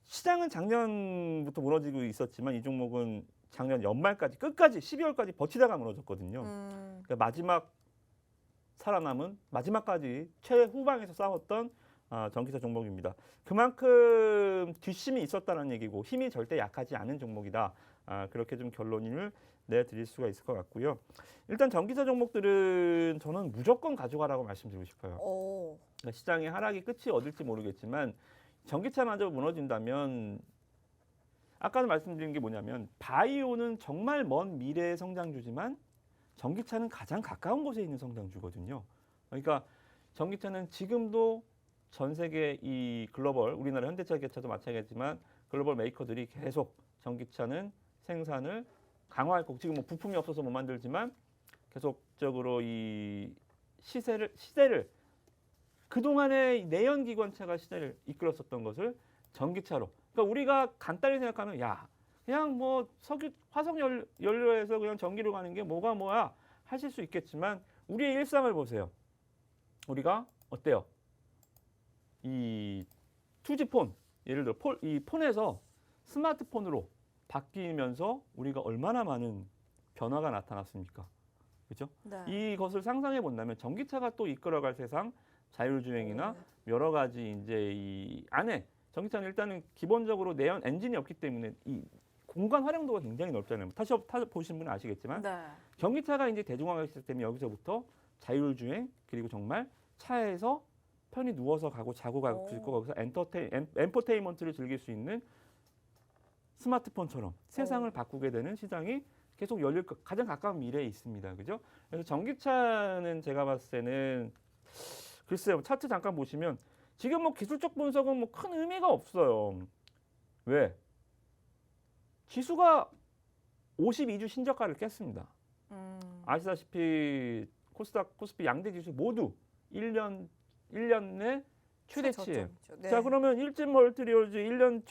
시장은 작년부터 무너지고 있었지만 이 종목은 작년 연말까지 끝까지 12월까지 버티다가 무너졌거든요. 그러니까 마지막 살아남은 마지막까지 최후방에서 싸웠던 전기차 종목입니다. 그만큼 뒷심이 있었다는 얘기고 힘이 절대 약하지 않은 종목이다. 그렇게 좀 결론을 내드릴 수가 있을 것 같고요. 일단 전기차 종목들은 저는 무조건 가져가라고 말씀드리고 싶어요. 그러니까 시장의 하락이 끝이 어딜지 모르겠지만 전기차마저 무너진다면 아까도 말씀드린 게 뭐냐면 바이오는 정말 먼 미래의 성장주지만 전기차는 가장 가까운 곳에 있는 성장주거든요. 그러니까 전기차는 지금도 전 세계 이 글로벌 우리나라 현대차, 기아차도 마찬가지지만 글로벌 메이커들이 계속 전기차는 생산을 강화할 거고 지금 뭐 부품이 없어서 못 만들지만 계속적으로 이 시대를 그동안의 내연기관차가 시대를 이끌었었던 것을 전기차로. 그러니까 우리가 간단히 생각하면 야 그냥 뭐 화석 연료에서 그냥 전기로 가는 게 뭐야 하실 수 있겠지만 우리의 일상을 보세요. 우리가 어때요? 이 투지폰 예를 들어 이 폰에서 스마트폰으로 바뀌면서 우리가 얼마나 많은 변화가 나타났습니까? 그렇죠? 네. 이것을 상상해 본다면 전기차가 또 이끌어갈 세상 자율주행이나 여러 가지 이제 이 안에 전기차는 일단은 기본적으로 내연 엔진이 없기 때문에 이 공간 활용도가 굉장히 넓잖아요. 타 보신 분은 아시겠지만 네. 전기차가 이제 대중화가 시작되면 여기서부터 자율주행 그리고 정말 차에서 편히 누워서 가고 자고 갈 수 있고 거기서 엔터테인먼트를 즐길 수 있는 스마트폰처럼 세상을 바꾸게 되는 시장이 계속 열릴 가장 가까운 미래에 있습니다. 그죠? 그래서 전기차는 제가 봤을 때는 글쎄요. 차트 잠깐 보시면 지금 뭐 기술적 분석은 뭐 큰 의미가 없어요. 왜? 지수가 52주 신저가를 깼습니다. 아시다시피 코스닥, 코스피 양대 지수 모두 1년 내 최대치예요. 네. 자, 그러면 일진 멀티리얼즈 1년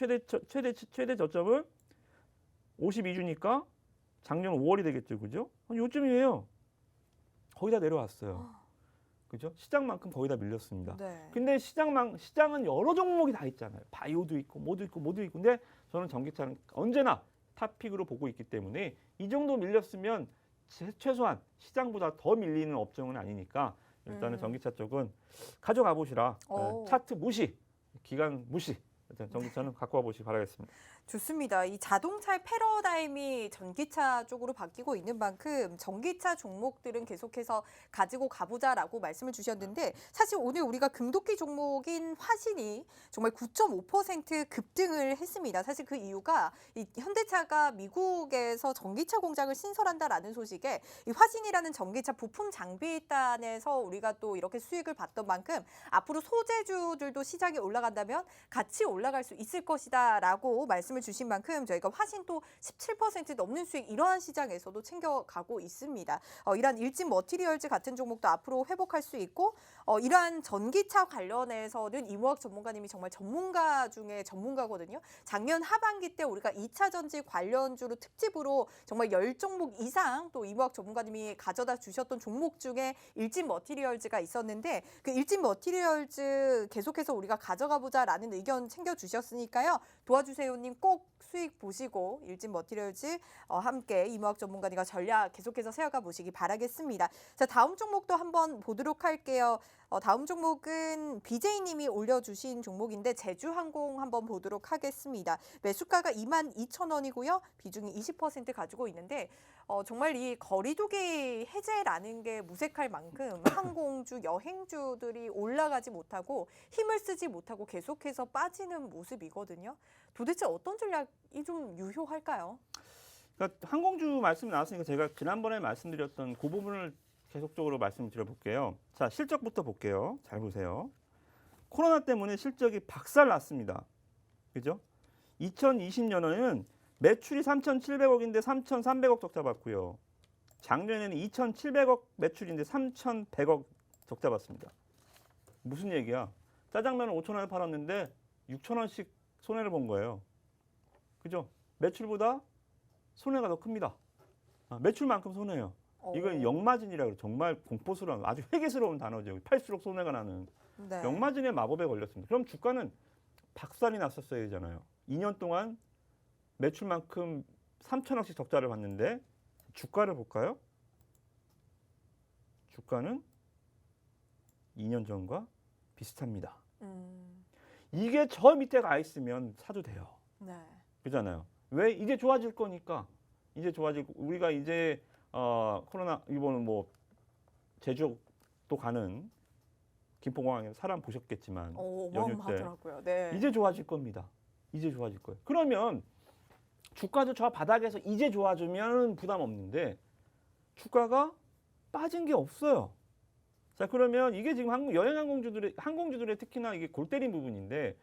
최대 저점은 52주니까 작년 5월이 되겠죠. 그죠? 요쯤이에요. 거의 다 내려왔어요. 그죠? 시장만큼 거의 다 밀렸습니다. 네. 근데 시장은 여러 종목이 다 있잖아요. 바이오도 있고 뭐도 있고 뭐도 있고. 근데 저는 전기차는 언제나 탑픽으로 보고 있기 때문에 이 정도 밀렸으면 최소한 시장보다 더 밀리는 업종은 아니니까 일단은 전기차 쪽은 가져가 보시라. 차트 무시, 기간 무시. 일단 전기차는 갖고 와 보시기 바라겠습니다. 좋습니다. 이 자동차의 패러다임이 전기차 쪽으로 바뀌고 있는 만큼 전기차 종목들은 계속해서 가지고 가보자라고 말씀을 주셨는데 사실 오늘 우리가 금도끼 종목인 화신이 정말 9.5% 급등을 했습니다. 사실 그 이유가 이 현대차가 미국에서 전기차 공장을 신설한다라는 소식에 이 화신이라는 전기차 부품 장비단에서 우리가 또 이렇게 수익을 봤던 만큼 앞으로 소재주들도 시장이 올라간다면 같이 올라갈 수 있을 것이다라고 말씀을 주신 만큼 저희가 화신 또 17% 넘는 수익 이러한 시장에서도 챙겨가고 있습니다. 이러한 일진 머티리얼즈 같은 종목도 앞으로 회복할 수 있고 이러한 전기차 관련해서는 이모학 전문가님이 정말 전문가 중에 전문가거든요. 작년 하반기 때 우리가 2차 전지 관련주로 특집으로 정말 10종목 이상 또 이모학 전문가님이 가져다 주셨던 종목 중에 일진 머티리얼즈가 있었는데 그 일진 머티리얼즈 계속해서 우리가 가져가 보자라는 의견 챙겨주셨으니까요. 도와주세요님 꼭 수익 보시고 일진 머티리얼즈 함께 이모학 전문가님과 전략 계속해서 세워가 보시기 바라겠습니다. 자, 다음 종목도 한번 보도록 할게요. 다음 종목은 BJ님이 올려주신 종목인데 제주항공 한번 보도록 하겠습니다. 매수가가 22,000원이고요. 비중이 20% 가지고 있는데 정말 이 거리두기 해제라는 게 무색할 만큼 항공주, 여행주들이 올라가지 못하고 힘을 쓰지 못하고 계속해서 빠지는 모습이거든요. 도대체 어떤 전략이 좀 유효할까요? 그러니까 항공주 말씀 나왔으니까 제가 지난번에 말씀드렸던 그 부분을 계속적으로 말씀드려볼게요. 자, 실적부터 볼게요. 잘 보세요. 코로나 때문에 실적이 박살났습니다. 그죠? 2020년에는 매출이 3,700억인데 3,300억 적자 봤고요. 작년에는 2,700억 매출인데 3,100억 적자 봤습니다. 무슨 얘기야? 짜장면을 5,000원에 팔았는데 6,000원씩 손해를 본 거예요. 그죠? 매출보다 손해가 더 큽니다. 매출만큼 손해예요. 이건 역마진이라고 해요. 정말 공포스러운 아주 회개스러운 단어죠. 팔수록 손해가 나는. 네. 역마진의 마법에 걸렸습니다. 그럼 주가는 박살이 났었어야 되잖아요. 2년 동안 매출만큼 3천억씩 적자를 봤는데 주가를 볼까요? 주가는 2년 전과 비슷합니다. 이게 저 밑에 가 있으면 사도 돼요. 네. 그렇잖아요. 왜? 이제 좋아질 거니까. 이제 좋아지고 우리가 이제 코로나 이번은 뭐 제주도 가는 김포공항에 사람 보셨겠지만 연휴 때 네. 이제 좋아질 겁니다. 이제 좋아질 거예요. 그러면 주가도 저 바닥에서 이제 좋아지면 부담 없는데 주가가 빠진 게 없어요. 자, 그러면 이게 지금 항공주들의 특히나 이게 골 때린 부분인데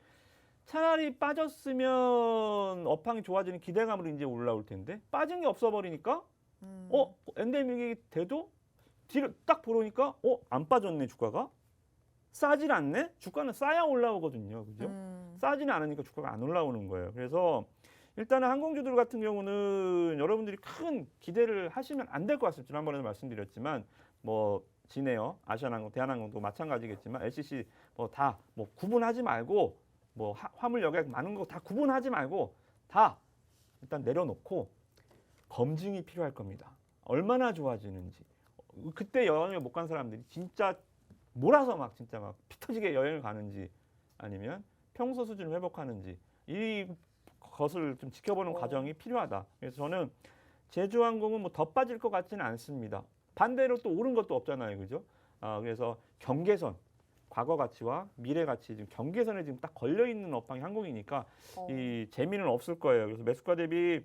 차라리 빠졌으면 업황이 좋아지는 기대감으로 이제 올라올 텐데 빠진 게 없어 버리니까 엔데믹이 돼도 뒤를 딱 보니까 안 빠졌네 주가가. 싸질 않네? 주가는 싸야 올라오거든요. 그죠? 싸지는 않으니까 주가가 안 올라오는 거예요. 그래서 일단은 항공주들 같은 경우는 여러분들이 큰 기대를 하시면 안 될 것 같습니다. 지난번에도 말씀드렸지만 뭐 진에어, 아시아나항공, 대한항공도 마찬가지겠지만 LCC 뭐 다 뭐 구분하지 말고 뭐 화물 여객 많은 거 다 구분하지 말고 다 일단 내려놓고 검증이 필요할 겁니다. 얼마나 좋아지는지. 그때 여행을 못 간 사람들이 진짜 몰아서 막 진짜 막 피 터지게 여행을 가는지 아니면 평소 수준을 회복하는지 이 것을 좀 지켜보는 과정이 필요하다. 그래서 저는 제주항공은 뭐 더 빠질 것 같지는 않습니다. 반대로 또 오른 것도 없잖아요, 그죠? 그래서 경계선, 과거 가치와 미래 가치 지금 경계선에 지금 딱 걸려 있는 업황이 항공이니까 이 재미는 없을 거예요. 그래서 매수가 대비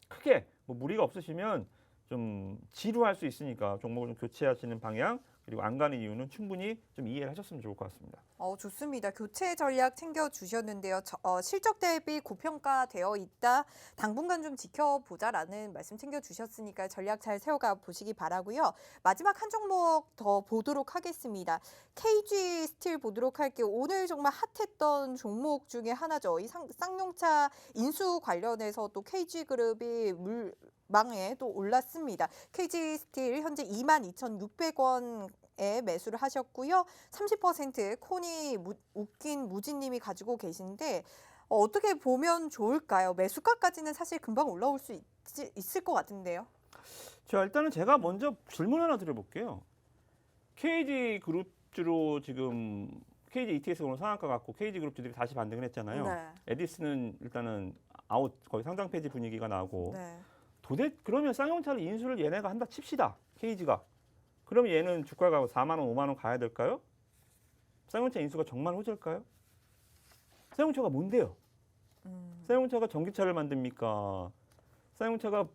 크게 뭐 무리가 없으시면 좀 지루할 수 있으니까 종목을 좀 교체하시는 방향 그리고 안 가는 이유는 충분히 좀 이해를 하셨으면 좋을 것 같습니다. 좋습니다. 교체 전략 챙겨주셨는데요. 실적 대비 고평가되어 있다. 당분간 좀 지켜보자라는 말씀 챙겨주셨으니까 전략 잘 세워가 보시기 바라고요. 마지막 한 종목 더 보도록 하겠습니다. KG 스틸 보도록 할게요. 오늘 정말 핫했던 종목 중에 하나죠. 이 쌍용차 인수 관련해서 또 KG그룹이 망에 또 올랐습니다. KG 스틸 현재 22,600원에 매수를 하셨고요. 30% 코니 웃긴 무진님이 가지고 계신데 어떻게 보면 좋을까요? 매수가까지는 사실 금방 올라올 수 있을 것 같은데요. 자, 일단은 제가 먼저 질문 하나 드려볼게요. KG 그룹주로 지금 KG ETS 오늘 상한가 갖고 KG 그룹주들이 다시 반등을 했잖아요. 네. 에디스는 일단은 아웃 거의 상장 폐지 분위기가 나오고 네. 그러면 쌍용차를 인수를 얘네가 한다 칩시다. KG가. 그럼 얘는 주가가 4만 원, 5만 원 가야 될까요? 쌍용차 인수가 정말 호재일까요? 쌍용차가 뭔데요? 쌍용차가 전기차를 만듭니까? 쌍용차가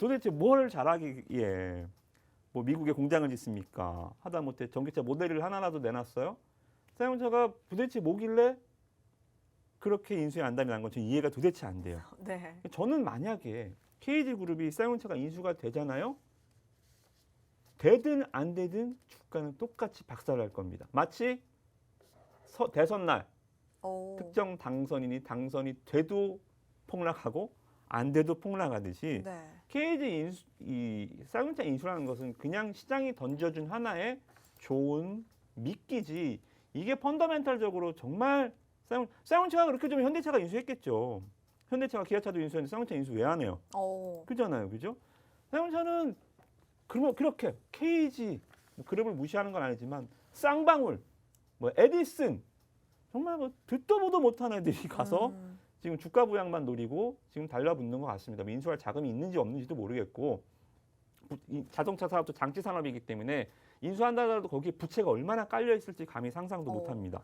도대체 뭘 잘하기에 뭐 미국에 공장을 짓습니까? 하다못해 전기차 모델을 하나라도 내놨어요? 쌍용차가 도대체 뭐길래 그렇게 인수에 안달이 난 건 전 이해가 도대체 안 돼요. 네. 저는 만약에 KG그룹이 쌍용차가 인수가 되잖아요. 되든 안 되든 주가는 똑같이 박살날 겁니다. 마치 대선 날 특정 당선인이 당선이 돼도 폭락하고 안 돼도 폭락하듯이 네. KG 이 쌍용차 인수라는 것은 그냥 시장이 던져준 하나의 좋은 미끼지 이게 펀더멘탈적으로 정말 쌍용차가 그렇게 좀 현대차가 인수했겠죠. 현대차가 기아차도 인수했는데 쌍용차 인수 왜 안 해요? 그잖아요, 그죠? 쌍용차는 그렇게 KG 그룹을 무시하는 건 아니지만 쌍방울, 뭐 에디슨 정말 뭐 듣도 보도 못한 애들이 가서 지금 주가 부양만 노리고 지금 달라붙는 것 같습니다. 인수할 자금이 있는지 없는지도 모르겠고 자동차 사업도 장치 산업이기 때문에 인수한다더라도 거기에 부채가 얼마나 깔려 있을지 감히 상상도 못합니다.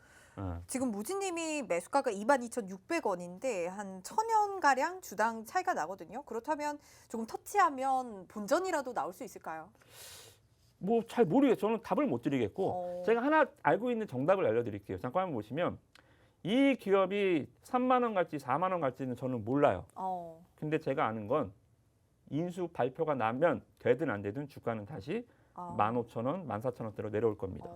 지금 무진님이 매수가가 22,600원인데 한 1,000원 주당 차이가 나거든요. 그렇다면 조금 터치하면 본전이라도 나올 수 있을까요? 뭐 잘 모르겠어요. 저는 답을 못 드리겠고 제가 하나 알고 있는 정답을 알려드릴게요. 잠깐 한번 보시면 이 기업이 3만 원 갈지 4만 원 갈지는 저는 몰라요. 근데 제가 아는 건 인수 발표가 나면 되든 안 되든 주가는 다시 15,000원, 14,000원대로 내려올 겁니다.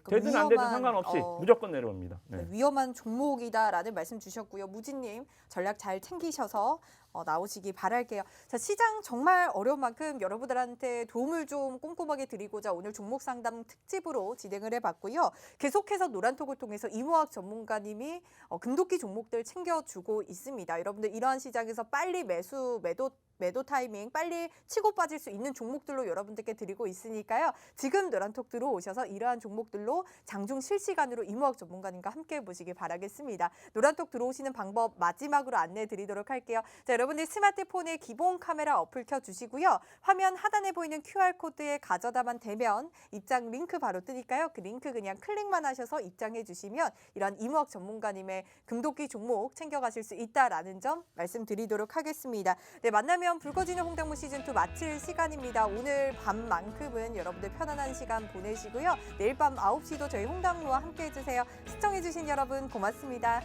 되든 안 되든 상관없이 무조건 내려옵니다. 네. 위험한 종목이다라는 말씀 주셨고요. 무진님 전략 잘 챙기셔서 나오시기 바랄게요. 자, 시장 정말 어려운 만큼 여러분들한테 도움을 좀 꼼꼼하게 드리고자 오늘 종목 상담 특집으로 진행을 해봤고요. 계속해서 노란톡을 통해서 이모학 전문가님이 금도끼 종목들 챙겨주고 있습니다. 여러분들 이러한 시장에서 빨리 매도 타이밍 빨리 치고 빠질 수 있는 종목들로 여러분들께 드리고 있으니까요. 지금 노란톡 들어오셔서 이러한 종목들로 장중 실시간으로 이모학 전문가님과 함께 보시기 바라겠습니다. 노란톡 들어오시는 방법 마지막으로 안내해 드리도록 할게요. 자, 여러분들 스마트폰에 기본 카메라 어플 켜주시고요. 화면 하단에 보이는 QR코드에 가져다만 대면 입장 링크 바로 뜨니까요. 그 링크 그냥 클릭만 하셔서 입장해 주시면 이러한 이모학 전문가님의 금도끼 종목 챙겨가실 수 있다라는 점 말씀드리도록 하겠습니다. 네, 만나면 붉어지는 홍당무 시즌2 마칠 시간입니다. 오늘 밤만큼은 여러분들 편안한 시간 보내시고요. 내일 밤 9시도 저희 홍당무와 함께 해주세요. 시청해주신 여러분 고맙습니다.